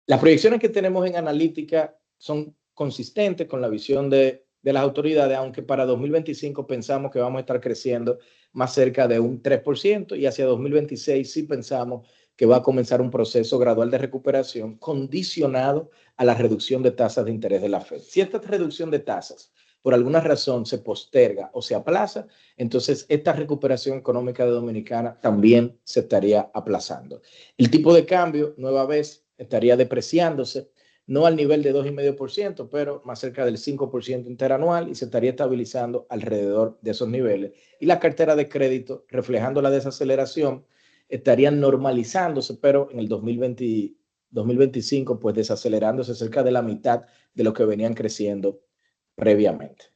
Las proyecciones que tenemos en analítica son consistentes con la visión de las autoridades, aunque para 2025 pensamos que vamos a estar creciendo más cerca de un 3% y hacia 2026 sí pensamos que va a comenzar un proceso gradual de recuperación condicionado a la reducción de tasas de interés de la Fed. Si esta reducción de tasas por alguna razón se posterga o se aplaza, entonces esta recuperación económica de Dominicana también se estaría aplazando. El tipo de cambio, nueva vez, estaría depreciándose, no al nivel de 2,5%, pero más cerca del 5% interanual y se estaría estabilizando alrededor de esos niveles. Y la cartera de crédito, reflejando la desaceleración, estarían normalizándose, pero en el 2025, pues desacelerándose cerca de la mitad de lo que venían creciendo previamente.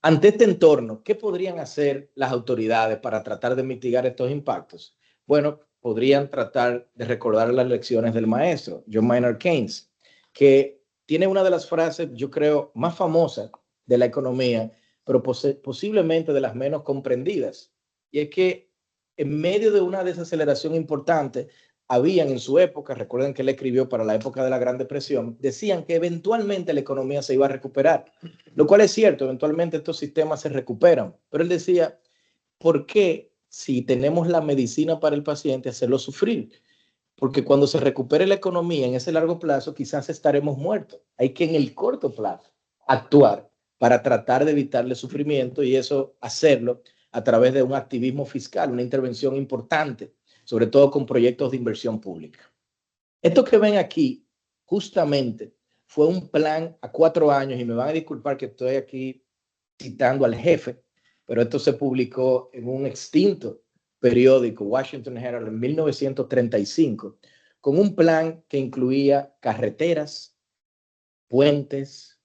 Ante este entorno, ¿qué podrían hacer las autoridades para tratar de mitigar estos impactos? Bueno, podrían tratar de recordar las lecciones del maestro, John Maynard Keynes, que tiene una de las frases, yo creo, más famosas de la economía, pero posiblemente de las menos comprendidas. Y es que en medio de una desaceleración importante, habían en su época, recuerden que él escribió para la época de la Gran Depresión, decían que eventualmente la economía se iba a recuperar, lo cual es cierto, eventualmente estos sistemas se recuperan, pero él decía, ¿por qué si tenemos la medicina para el paciente hacerlo sufrir? Porque cuando se recupere la economía en ese largo plazo, quizás estaremos muertos. Hay que en el corto plazo actuar para tratar de evitarle sufrimiento y eso hacerlo a través de un activismo fiscal, una intervención importante, sobre todo con proyectos de inversión pública. Esto que ven aquí, justamente, fue un plan a 4 años, y me van a disculpar que estoy aquí citando al jefe, pero esto se publicó en un extinto periódico Washington Herald en 1935, con un plan que incluía carreteras, puentes,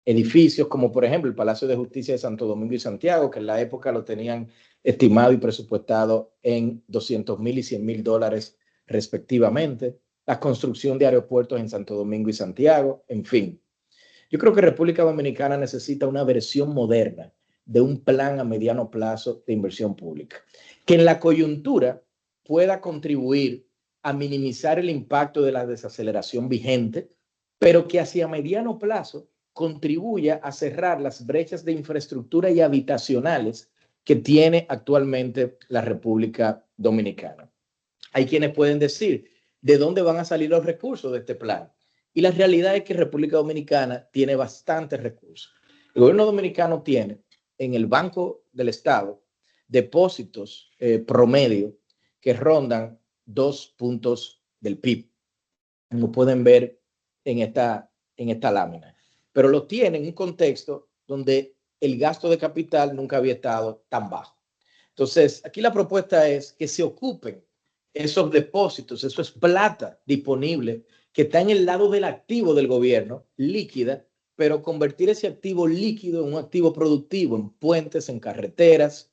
edificios, como por ejemplo el Palacio de Justicia de Santo Domingo y Santiago, que en la época lo tenían estimado y presupuestado en $200,000 y $100,000 respectivamente, la construcción de aeropuertos en Santo Domingo y Santiago, en fin. Yo creo que República Dominicana necesita una versión moderna de un plan a mediano plazo de inversión pública, que en la coyuntura pueda contribuir a minimizar el impacto de la desaceleración vigente, pero que hacia mediano plazo contribuya a cerrar las brechas de infraestructura y habitacionales que tiene actualmente la República Dominicana. Hay quienes pueden decir, ¿de dónde van a salir los recursos de este plan? Y la realidad es que República Dominicana tiene bastantes recursos. El gobierno dominicano tiene en el Banco del Estado depósitos promedio que rondan 2 puntos del PIB, como pueden ver en esta lámina. Pero lo tiene en un contexto donde el gasto de capital nunca había estado tan bajo. Entonces, aquí la propuesta es que se ocupen esos depósitos, eso es plata disponible que está en el lado del activo del gobierno, líquida, pero convertir ese activo líquido en un activo productivo, en puentes, en carreteras,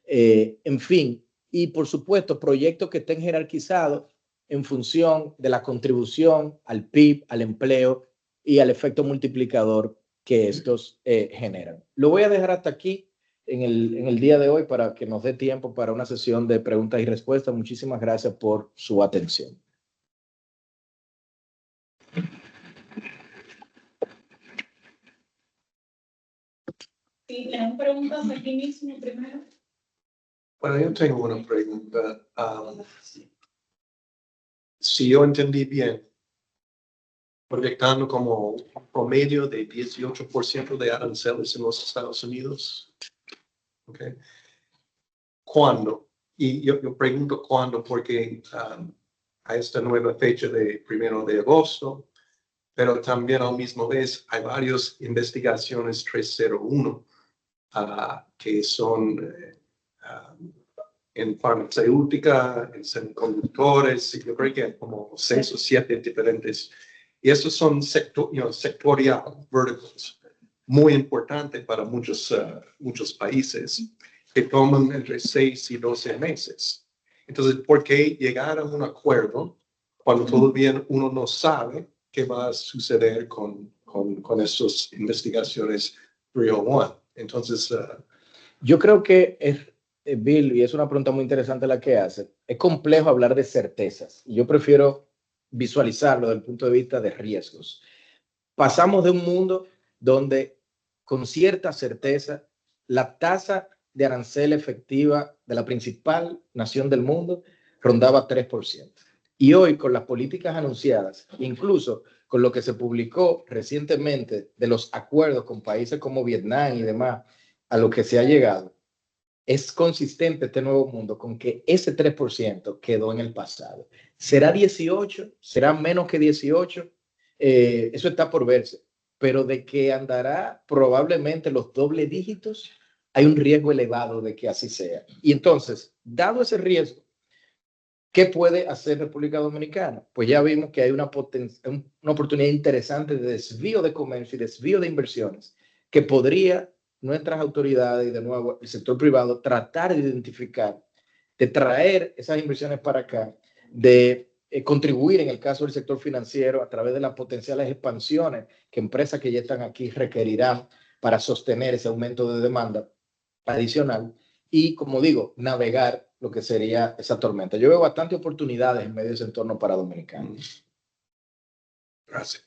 en fin. Y por supuesto, proyectos que estén jerarquizados en función de la contribución al PIB, al empleo y al efecto multiplicador que estos generan. Lo voy a dejar hasta aquí en el día de hoy para que nos dé tiempo para una sesión de preguntas y respuestas. Muchísimas gracias por su atención.
Sí, tenemos preguntas aquí mismo primero.
Bueno, yo tengo una pregunta. Si yo entendí bien, proyectando como un promedio de 18% de aranceles en los Estados Unidos. Okay. ¿Cuándo? Y yo pregunto cuándo porque a esta nueva fecha de 1 de agosto, pero también al mismo vez hay varias investigaciones 301 que son en farmacéutica, en semiconductores, yo creo que hay como 6 o 7 diferentes. Y estos son sectorial, verticals, muy importantes para muchos países que toman entre 6 y 12 meses. Entonces, ¿por qué llegar a un acuerdo cuando todavía uno no sabe qué va a suceder con estas investigaciones 301? Entonces,
yo creo que Bill, y es una pregunta muy interesante la que hace, es complejo hablar de certezas. Yo prefiero visualizarlo desde el punto de vista de riesgos. Pasamos de un mundo donde con cierta certeza la tasa de arancel efectiva de la principal nación del mundo rondaba 3%. Y hoy con las políticas anunciadas, incluso con lo que se publicó recientemente de los acuerdos con países como Vietnam y demás, a lo que se ha llegado, es consistente este nuevo mundo con que ese 3% quedó en el pasado. ¿Será 18? ¿Será menos que 18? Eso está por verse. Pero de que andará probablemente los doble dígitos, hay un riesgo elevado de que así sea. Y entonces, dado ese riesgo, ¿qué puede hacer República Dominicana? Pues ya vimos que hay una oportunidad interesante de desvío de comercio y desvío de inversiones que podría nuestras autoridades y de nuevo el sector privado tratar de identificar, de traer esas inversiones para acá, de contribuir en el caso del sector financiero a través de las potenciales expansiones que empresas que ya están aquí requerirán para sostener ese aumento de demanda adicional y, como digo, navegar lo que sería esa tormenta. Yo veo bastantes oportunidades en medio de ese entorno para dominicanos.
gracias.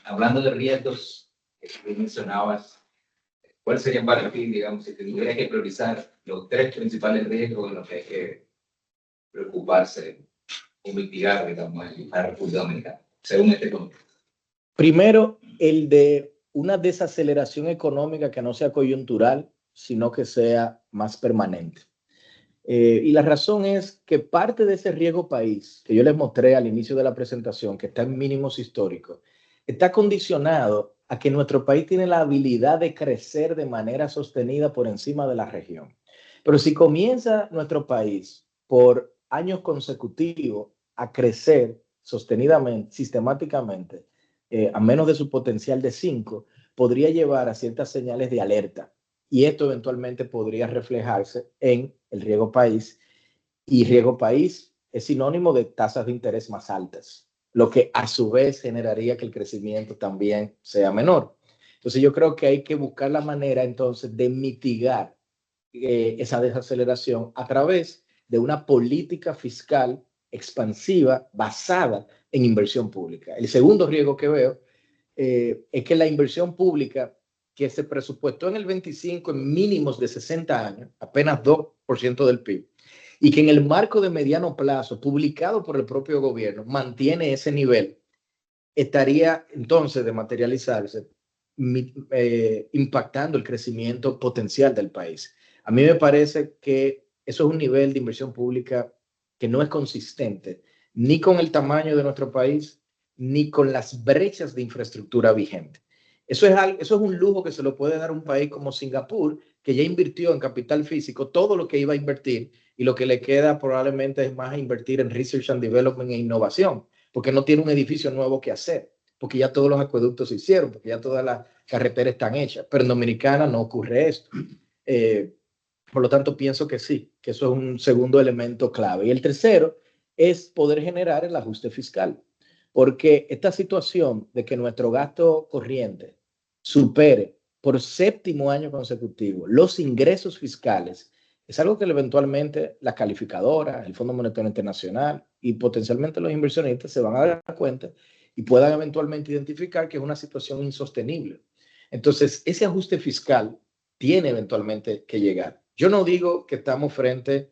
Hablando de riesgos que mencionabas, ¿cuál sería para ti, digamos, si tuvieras que priorizar los 3 principales riesgos en los que hay que preocuparse o mitigar, digamos, en la República Dominicana, según este contexto?
Primero, el de una desaceleración económica que no sea coyuntural, sino que sea más permanente. Y la razón es que parte de ese riesgo país que yo les mostré al inicio de la presentación, que está en mínimos históricos, está condicionado a que nuestro país tiene la habilidad de crecer de manera sostenida por encima de la región. Pero si comienza nuestro país por años consecutivos a crecer sostenidamente, sistemáticamente, a menos de su potencial de 5, podría llevar a ciertas señales de alerta. Y esto eventualmente podría reflejarse en el riesgo país. Y riesgo país es sinónimo de tasas de interés más altas, lo que a su vez generaría que el crecimiento también sea menor. Entonces yo creo que hay que buscar la manera entonces de mitigar esa desaceleración a través de una política fiscal expansiva basada en inversión pública. El segundo riesgo que veo es que la inversión pública que se presupuestó en el 25 en mínimos de 60 años, apenas 2% del PIB, y que en el marco de mediano plazo, publicado por el propio gobierno, mantiene ese nivel, estaría entonces de materializarse, impactando el crecimiento potencial del país. A mí me parece que eso es un nivel de inversión pública que no es consistente ni con el tamaño de nuestro país, ni con las brechas de infraestructura vigente. Eso es un lujo que se lo puede dar un país como Singapur, que ya invirtió en capital físico todo lo que iba a invertir y lo que le queda probablemente es más invertir en research and development e innovación, porque no tiene un edificio nuevo que hacer, porque ya todos los acueductos se hicieron, porque ya todas las carreteras están hechas. Pero en Dominicana no ocurre esto. Por lo tanto, pienso que sí, que eso es un segundo elemento clave. Y el tercero es poder generar el ajuste fiscal, porque esta situación de que nuestro gasto corriente supere por séptimo año consecutivo los ingresos fiscales es algo que eventualmente la calificadora, el Fondo Monetario Internacional y potencialmente los inversionistas se van a dar cuenta y puedan eventualmente identificar que es una situación insostenible. Entonces, ese ajuste fiscal tiene eventualmente que llegar. Yo no digo que estamos frente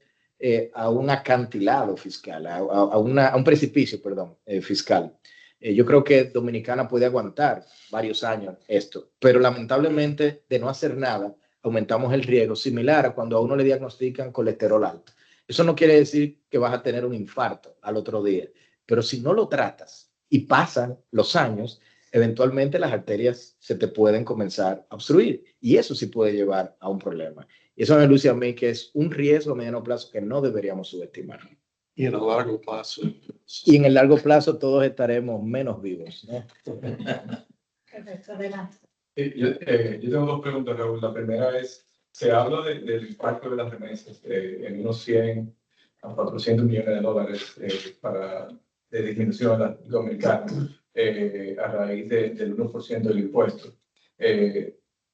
a un acantilado fiscal, a un precipicio, perdón, fiscal. Yo creo que Dominicana puede aguantar varios años esto, pero lamentablemente de no hacer nada, aumentamos el riesgo, similar a cuando a uno le diagnostican colesterol alto. Eso no quiere decir que vas a tener un infarto al otro día, pero si no lo tratas y pasan los años, eventualmente las arterias se te pueden comenzar a obstruir y eso sí puede llevar a un problema. Y eso me luce a mí que es un riesgo a mediano plazo que no deberíamos subestimar.
Y en el largo plazo.
Y en el largo plazo todos estaremos menos vivos, ¿no?
Perfecto, adelante.
Yo tengo dos preguntas, Raúl. La primera es, se habla del impacto de las remesas en unos 100 a 400 millones de dólares de disminución a la dominicana a raíz del 1% del impuesto.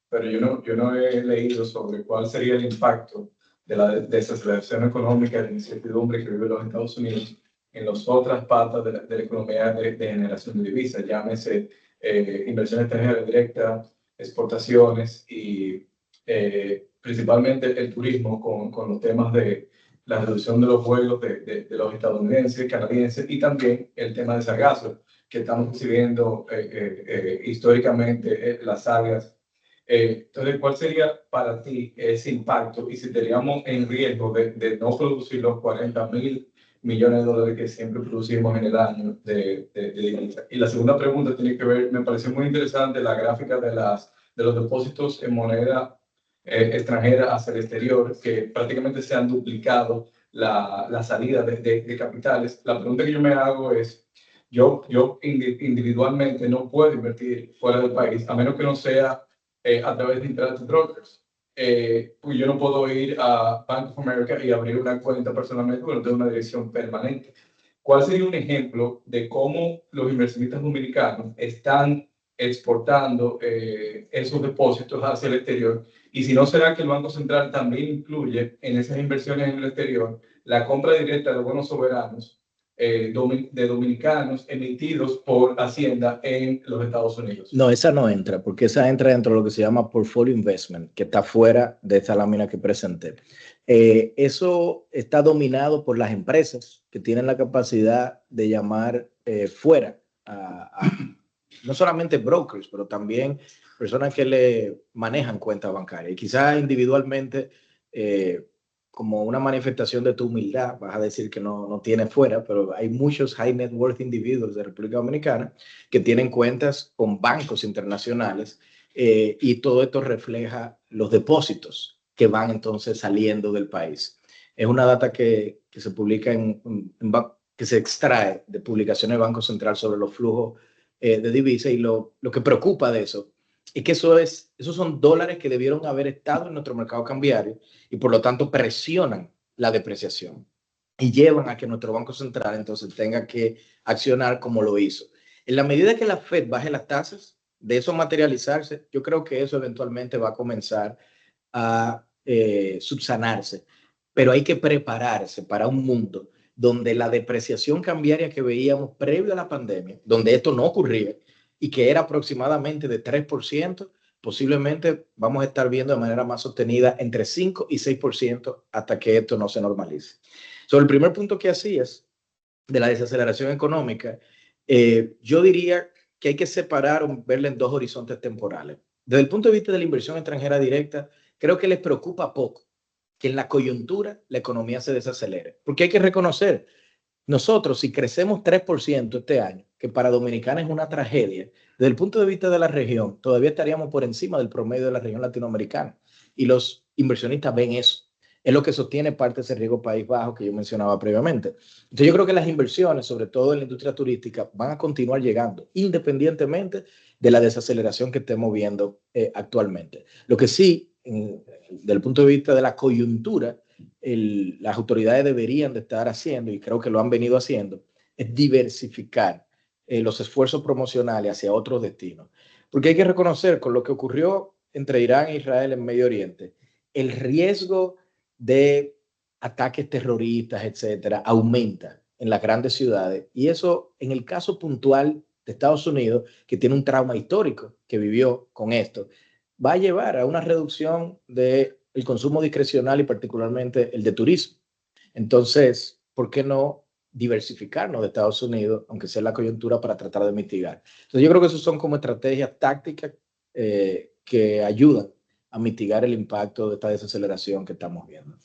Pero yo no he leído sobre cuál sería el impacto de la desaceleración económica, de la incertidumbre que vive los Estados Unidos en las otras patas de la economía de generación de divisas, llámese inversión extranjera directa, exportaciones y principalmente el turismo con los temas de la reducción de los vuelos de los estadounidenses, canadienses y también el tema de sargazo, que estamos recibiendo históricamente las algas. Entonces, ¿cuál sería para ti ese impacto y si estaríamos en riesgo de no producir los 40.000 millones de dólares que siempre producimos en el año de divisas? Y la segunda pregunta tiene que ver, me pareció muy interesante la gráfica de los depósitos en moneda extranjera hacia el exterior, que prácticamente se han duplicado la salida de capitales. La pregunta que yo me hago es, yo individualmente no puedo invertir fuera del país, a menos que no sea a través de Interactive Brokers. Pues yo no puedo ir a Bank of America y abrir una cuenta personalmente porque no tengo una dirección permanente. ¿Cuál sería un ejemplo de cómo los inversionistas dominicanos están exportando esos depósitos hacia el exterior? Y si no, ¿será que el Banco Central también incluye en esas inversiones en el exterior la compra directa de bonos soberanos de dominicanos emitidos por Hacienda en los Estados Unidos?
No, esa no entra, porque esa entra dentro de lo que se llama portfolio investment, que está fuera de esta lámina que presenté. Eso está dominado por las empresas que tienen la capacidad de llamar fuera no solamente brokers, pero también personas que le manejan cuentas bancarias. Y quizás individualmente como una manifestación de tu humildad, vas a decir que no tienes fuera, pero hay muchos high net worth individuos de República Dominicana que tienen cuentas con bancos internacionales y todo esto refleja los depósitos que van entonces saliendo del país. Es una data que se publica que se extrae de publicaciones del Banco Central sobre los flujos de divisas y lo que preocupa de eso es que esos son dólares que debieron haber estado en nuestro mercado cambiario y por lo tanto presionan la depreciación y llevan a que nuestro Banco Central entonces tenga que accionar como lo hizo. En la medida que la Fed baje las tasas, de eso materializarse, yo creo que eso eventualmente va a comenzar a subsanarse, pero hay que prepararse para un mundo donde la depreciación cambiaria que veíamos previo a la pandemia, donde esto no ocurría y que era aproximadamente de 3%, posiblemente vamos a estar viendo de manera más sostenida entre 5 y 6% hasta que esto no se normalice. Sobre el primer punto que hacías de la desaceleración económica, yo diría que hay que separar o verla en dos horizontes temporales. Desde el punto de vista de la inversión extranjera directa, creo que les preocupa poco que en la coyuntura la economía se desacelere. Porque hay que reconocer, nosotros si crecemos 3% este año, que para Dominicana es una tragedia, desde el punto de vista de la región, todavía estaríamos por encima del promedio de la región latinoamericana. Y los inversionistas ven eso. Es lo que sostiene parte de ese riesgo país bajo que yo mencionaba previamente. Entonces yo creo que las inversiones, sobre todo en la industria turística, van a continuar llegando, independientemente de la desaceleración que estemos viendo actualmente. Lo que sí, desde el punto de vista de la coyuntura, las autoridades deberían de estar haciendo, y creo que lo han venido haciendo, es diversificar los esfuerzos promocionales hacia otros destinos. Porque hay que reconocer, con lo que ocurrió entre Irán e Israel en Medio Oriente, el riesgo de ataques terroristas, etcétera, aumenta en las grandes ciudades. Y eso, en el caso puntual de Estados Unidos, que tiene un trauma histórico que vivió con esto, va a llevar a una reducción del consumo discrecional y particularmente el de turismo. Entonces, ¿por qué no diversificarnos de Estados Unidos, aunque sea la coyuntura, para tratar de mitigar? Entonces, yo creo que esas son como estrategias tácticas que ayudan a mitigar el impacto de esta desaceleración que estamos viendo.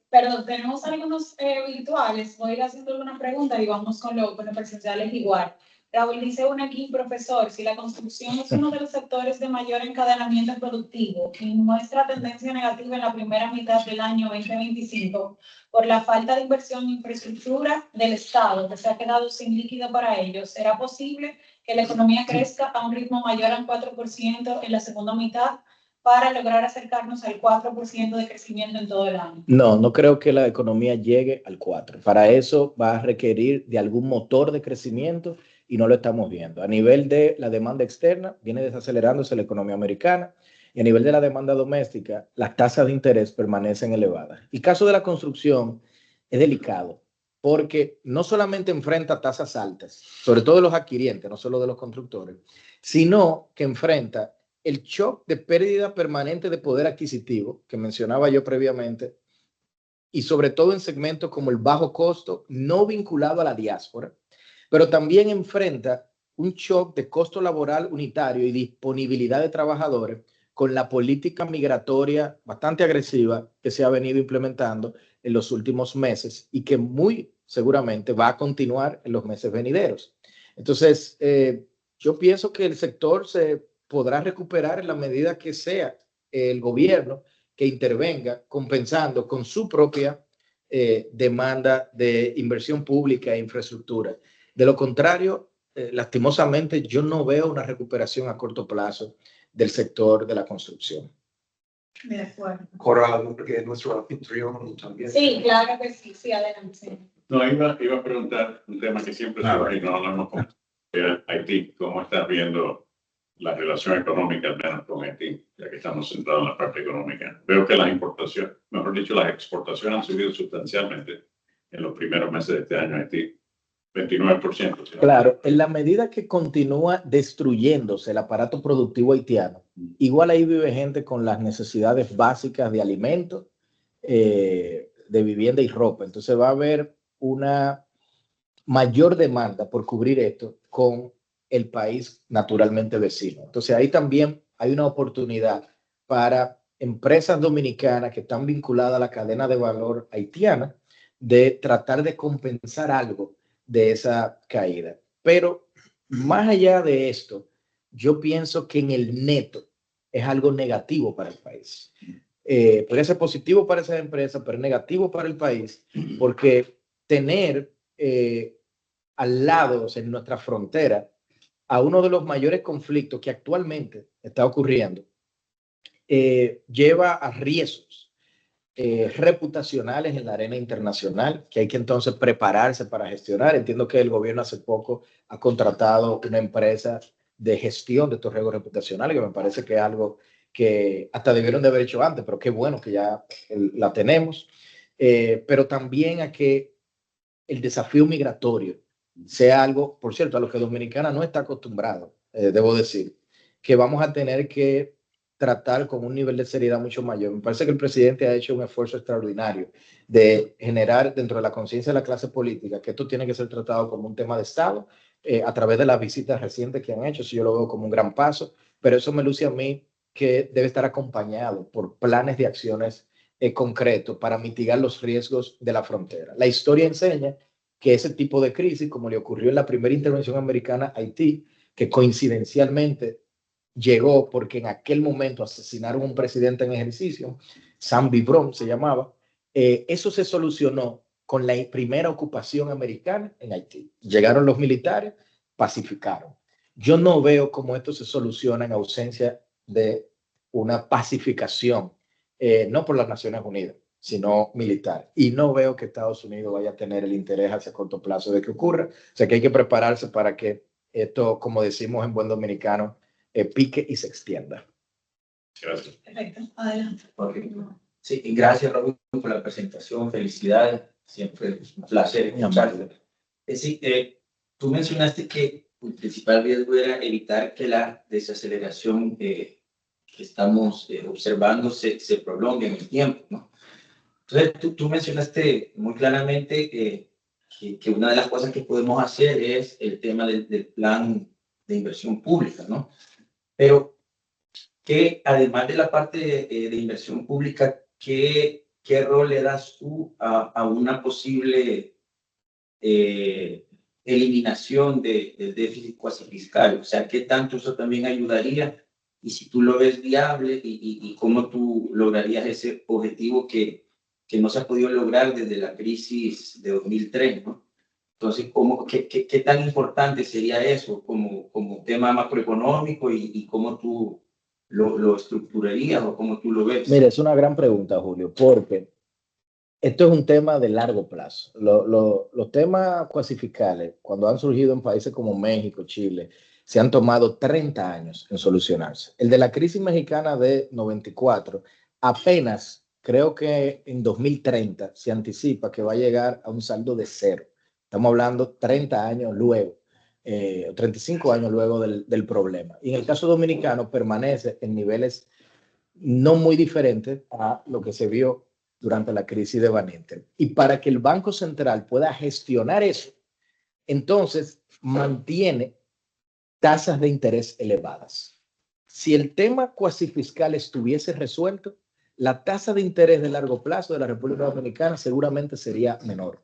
Pero tenemos algunos virtuales. Voy a ir haciendo algunas preguntas y vamos con los presenciales igual. Raúl dice una aquí, profesor, si la construcción es uno de los sectores de mayor encadenamiento productivo y muestra tendencia negativa en la primera mitad del año 2025 por la falta de inversión en infraestructura del Estado, que se ha quedado sin líquido para ello, ¿será posible que la economía crezca a un ritmo mayor al 4% en la segunda mitad para lograr acercarnos al 4% de crecimiento en todo el año?
No creo que la economía llegue al 4%. Para eso va a requerir de algún motor de crecimiento y no lo estamos viendo. A nivel de la demanda externa, viene desacelerándose la economía americana y a nivel de la demanda doméstica, las tasas de interés permanecen elevadas. El caso de la construcción es delicado porque no solamente enfrenta tasas altas, sobre todo de los adquirientes, no solo de los constructores, sino que enfrenta el shock de pérdida permanente de poder adquisitivo que mencionaba yo previamente y sobre todo en segmentos como el bajo costo no vinculado a la diáspora, pero también enfrenta un shock de costo laboral unitario y disponibilidad de trabajadores con la política migratoria bastante agresiva que se ha venido implementando en los últimos meses y que muy seguramente va a continuar en los meses venideros. Entonces, yo pienso que el sector se podrá recuperar en la medida que sea el gobierno que intervenga compensando con su propia demanda de inversión pública e infraestructura. De lo contrario, lastimosamente, yo no veo una recuperación a corto plazo del sector de la construcción.
De acuerdo.
Coral, porque es nuestro anfitrión también.
Sí, claro que sí, sí, adelante. Sí.
No, iba a preguntar un tema que siempre surge y no hablamos con Haití. ¿Cómo estás viendo la relación económica, al menos con Haití, ya que estamos centrados en la parte económica? Veo que las importaciones, mejor dicho, las exportaciones han subido sustancialmente en los primeros meses de este año Haití. 29%.
Claro, en la medida que continúa destruyéndose el aparato productivo haitiano, igual ahí vive gente con las necesidades básicas de alimentos, de vivienda y ropa. Entonces va a haber una mayor demanda por cubrir esto con el país naturalmente vecino. Entonces ahí también hay una oportunidad para empresas dominicanas que están vinculadas a la cadena de valor haitiana de tratar de compensar algo de esa caída. Pero más allá de esto, yo pienso que en el neto es algo negativo para el país. Puede ser positivo para esas empresas, pero es negativo para el país, porque tener al lado, o sea, en nuestra frontera, a uno de los mayores conflictos que actualmente está ocurriendo, lleva a riesgos reputacionales en la arena internacional, que hay que entonces prepararse para gestionar. Entiendo que el gobierno hace poco ha contratado una empresa de gestión de estos riesgos reputacionales, que me parece que es algo que hasta debieron de haber hecho antes, pero qué bueno que ya la tenemos. Pero también a que el desafío migratorio sea algo, por cierto, a lo que Dominicana no está acostumbrado, debo decir, que vamos a tener que tratar con un nivel de seriedad mucho mayor. Me parece que el presidente ha hecho un esfuerzo extraordinario de generar dentro de la conciencia de la clase política que esto tiene que ser tratado como un tema de Estado a través de las visitas recientes que han hecho. Eso yo lo veo como un gran paso, pero eso me luce a mí que debe estar acompañado por planes de acciones concretos para mitigar los riesgos de la frontera. La historia enseña que ese tipo de crisis, como le ocurrió en la primera intervención americana a Haití, que coincidencialmente llegó porque en aquel momento asesinaron a un presidente en ejercicio, Sam Vibron se llamaba, eso se solucionó con la primera ocupación americana en Haití. Llegaron los militares, pacificaron. Yo no veo cómo esto se soluciona en ausencia de una pacificación, no por las Naciones Unidas, sino militar. Y no veo que Estados Unidos vaya a tener el interés hacia corto plazo de que ocurra. O sea que hay que prepararse para que esto, como decimos en buen dominicano, pique y se extienda.
Gracias.
Perfecto, adelante.
Sí, y gracias, Raúl, por la presentación. Felicidades. Siempre un placer escucharte. Sí, tú mencionaste que el principal riesgo era evitar que la desaceleración que estamos observando se prolongue en el tiempo, ¿no? Entonces, tú mencionaste muy claramente que una de las cosas que podemos hacer es el tema del plan de inversión pública, ¿no? Pero que además de la parte de inversión pública, ¿qué rol le das tú a una posible eliminación del déficit cuasi fiscal? O sea, ¿qué tanto eso también ayudaría? Y si tú lo ves viable y cómo tú lograrías ese objetivo que no se ha podido lograr desde la crisis de 2003, ¿no? Entonces, qué tan importante sería eso como tema macroeconómico y cómo tú lo estructurarías o cómo tú lo ves?
Mira, es una gran pregunta, Julio, porque esto es un tema de largo plazo. Los temas cuasifiscales, cuando han surgido en países como México, Chile, se han tomado 30 años en solucionarse. El de la crisis mexicana de 94, apenas creo que en 2030 se anticipa que va a llegar a un saldo de cero. Estamos hablando 30 años luego, 35 años luego del problema. Y en el caso dominicano permanece en niveles no muy diferentes a lo que se vio durante la crisis de Banenter. Y para que el Banco Central pueda gestionar eso, entonces mantiene tasas de interés elevadas. Si el tema cuasi fiscal estuviese resuelto, la tasa de interés de largo plazo de la República Dominicana seguramente sería menor.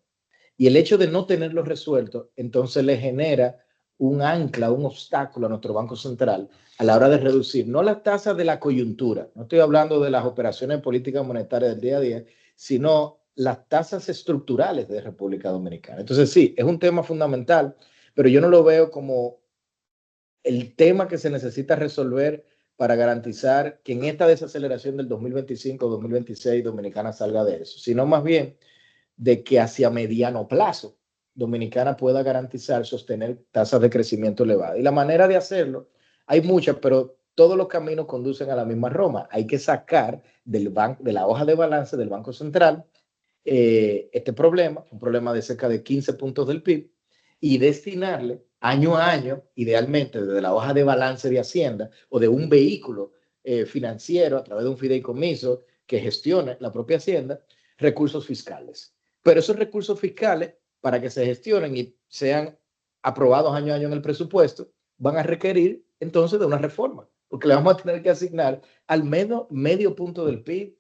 Y el hecho de no tenerlo resuelto, entonces le genera un ancla, un obstáculo a nuestro Banco Central a la hora de reducir, no las tasas de la coyuntura, no estoy hablando de las operaciones de política monetaria del día a día, sino las tasas estructurales de República Dominicana. Entonces sí, es un tema fundamental, pero yo no lo veo como el tema que se necesita resolver para garantizar que en esta desaceleración del 2025-2026 Dominicana salga de eso, sino más bien de que hacia mediano plazo Dominicana pueda garantizar sostener tasas de crecimiento elevadas. Y la manera de hacerlo, hay muchas, pero todos los caminos conducen a la misma Roma. Hay que sacar de la hoja de balance del Banco Central este problema, un problema de cerca de 15 puntos del PIB, y destinarle año a año, idealmente desde la hoja de balance de Hacienda o de un vehículo financiero a través de un fideicomiso que gestione la propia Hacienda, recursos fiscales. Pero esos recursos fiscales, para que se gestionen y sean aprobados año a año en el presupuesto, van a requerir entonces de una reforma porque le vamos a tener que asignar al menos medio punto del PIB,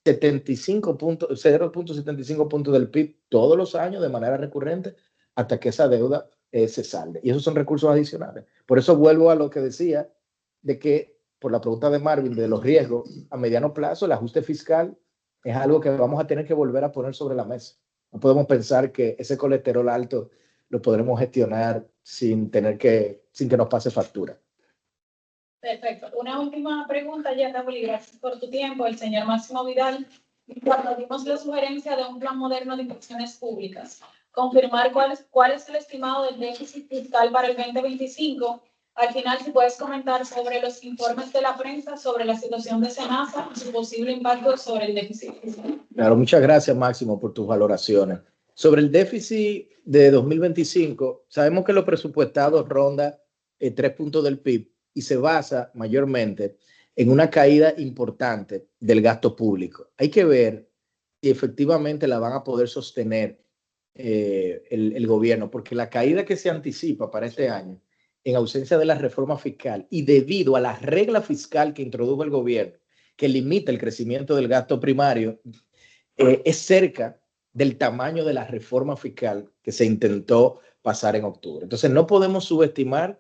0.75 puntos del PIB todos los años de manera recurrente hasta que esa deuda se salde. Y esos son recursos adicionales. Por eso vuelvo a lo que decía de que, por la pregunta de Marvin, de los riesgos a mediano plazo, el ajuste fiscal es algo que vamos a tener que volver a poner sobre la mesa. No podemos pensar que ese colesterol alto lo podremos gestionar sin que nos pase factura.
Perfecto. Una última pregunta ya, Raúl, y gracias por tu tiempo. El señor Máximo Vidal, cuando dimos la sugerencia de un plan moderno de inversiones públicas, confirmar cuál es el estimado del déficit fiscal para el 2025. Al final, si puedes comentar sobre los informes de la prensa sobre la situación de SENASA y su posible impacto sobre el déficit fiscal.
Claro, muchas gracias, Máximo, por tus valoraciones. Sobre el déficit de 2025, sabemos que lo presupuestado ronda 3 puntos del PIB y se basa mayormente en una caída importante del gasto público. Hay que ver si efectivamente la van a poder sostener el gobierno, porque la caída que se anticipa para este año, en ausencia de la reforma fiscal y debido a la regla fiscal que introdujo el gobierno, que limita el crecimiento del gasto primario, es cerca del tamaño de la reforma fiscal que se intentó pasar en octubre. Entonces, no podemos subestimar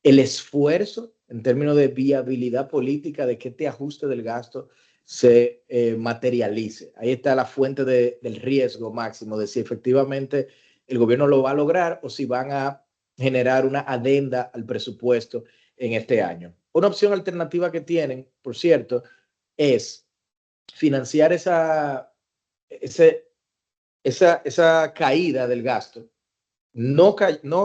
el esfuerzo en términos de viabilidad política de que este ajuste del gasto se materialice. Ahí está la fuente del riesgo máximo, de si efectivamente el gobierno lo va a lograr o si van a generar una adenda al presupuesto en este año. Una opción alternativa que tienen, por cierto, es financiar esa caída del gasto, no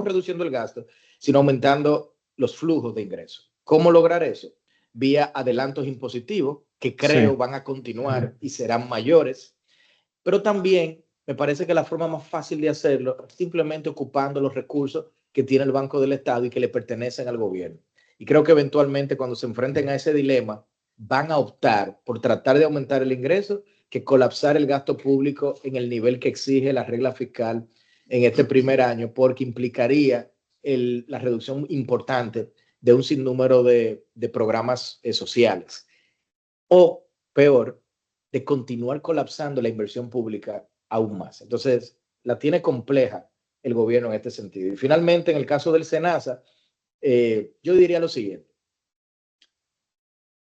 reduciendo el gasto, sino aumentando los flujos de ingresos. ¿Cómo lograr eso? Vía adelantos impositivos, que creo van a continuar y serán mayores, pero también me parece que la forma más fácil de hacerlo es simplemente ocupando los recursos que tiene el Banco del Estado y que le pertenecen al gobierno. Y creo que eventualmente cuando se enfrenten a ese dilema, van a optar por tratar de aumentar el ingreso que colapsar el gasto público en el nivel que exige la regla fiscal en este primer año, porque implicaría la reducción importante de un sinnúmero de programas sociales. O, peor, de continuar colapsando la inversión pública aún más. Entonces, la tiene compleja el gobierno en este sentido. Y finalmente, en el caso del SENASA, yo diría lo siguiente.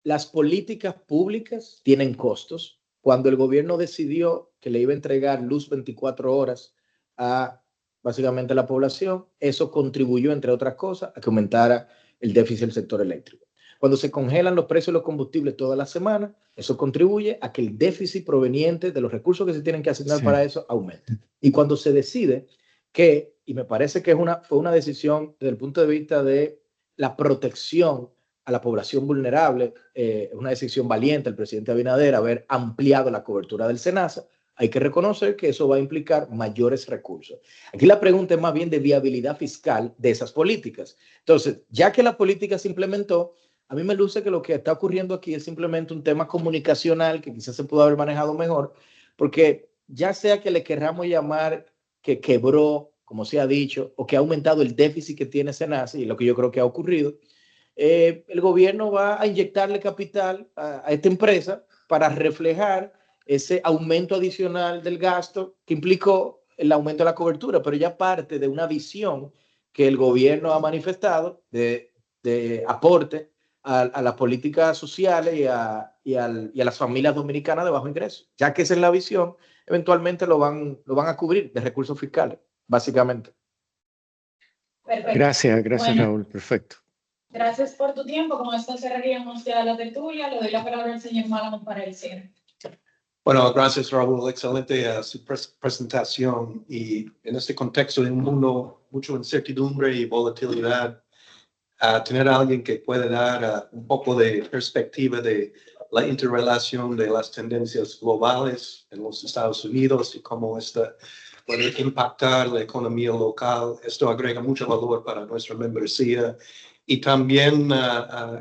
Las políticas públicas tienen costos. Cuando el gobierno decidió que le iba a entregar luz 24 horas a básicamente la población, eso contribuyó, entre otras cosas, a que aumentara el déficit del sector eléctrico. Cuando se congelan los precios de los combustibles toda la semana, eso contribuye a que el déficit proveniente de los recursos que se tienen que asignar para eso aumente. Y cuando se decide que, y me parece que fue una decisión desde el punto de vista de la protección a la población vulnerable, una decisión valiente el presidente Abinader haber ampliado la cobertura del SENASA, hay que reconocer que eso va a implicar mayores recursos. Aquí la pregunta es más bien de viabilidad fiscal de esas políticas. Entonces, ya que la política se implementó, a mí me luce que lo que está ocurriendo aquí es simplemente un tema comunicacional que quizás se pudo haber manejado mejor, porque ya sea que le querramos llamar que quebró, como se ha dicho, o que ha aumentado el déficit que tiene SENASA, y lo que yo creo que ha ocurrido, el gobierno va a inyectarle capital a esta empresa para reflejar ese aumento adicional del gasto que implicó el aumento de la cobertura, pero ya parte de una visión que el gobierno ha manifestado de aporte a las políticas sociales y a las familias dominicanas de bajo ingreso. Ya que esa es la visión, eventualmente lo van a cubrir de recursos fiscales, básicamente.
Perfecto.
Gracias, bueno, Raúl, perfecto.
Gracias por tu tiempo. Con esto cerraríamos ya la tertulia. Le doy la palabra al señor Málamo para el cierre.
Bueno, gracias, Raúl. Excelente su presentación. Y en este contexto de un mundo mucho incertidumbre y volatilidad, tener a alguien que puede dar un poco de perspectiva de la interrelación de las tendencias globales en los Estados Unidos y cómo esto puede impactar la economía local, esto agrega mucho valor para nuestra membresía. Y también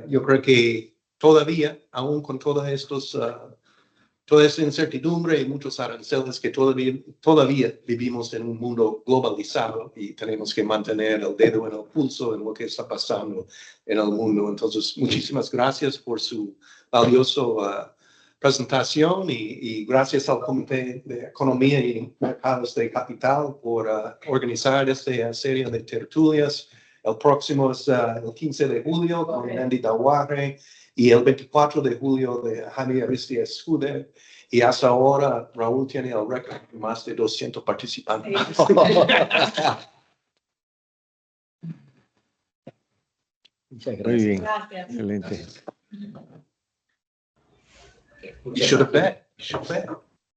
yo creo que todavía, aún con todos estos toda esa incertidumbre y muchos aranceles que todavía vivimos en un mundo globalizado y tenemos que mantener el dedo en el pulso en lo que está pasando en el mundo. Entonces, muchísimas gracias por su valiosa presentación y gracias al Comité de Economía y Mercados de Capital por organizar esta serie de tertulias. El próximo es el 15 de julio con Andy Dawarre y el 24 de julio de Jaime Aristia Escude. Y hasta ahora Raúl tiene el récord de más de 200 participantes.
Muchas
Muy
gracias.
bien,
Gracias.
excelente.
You should have bet. You should bet.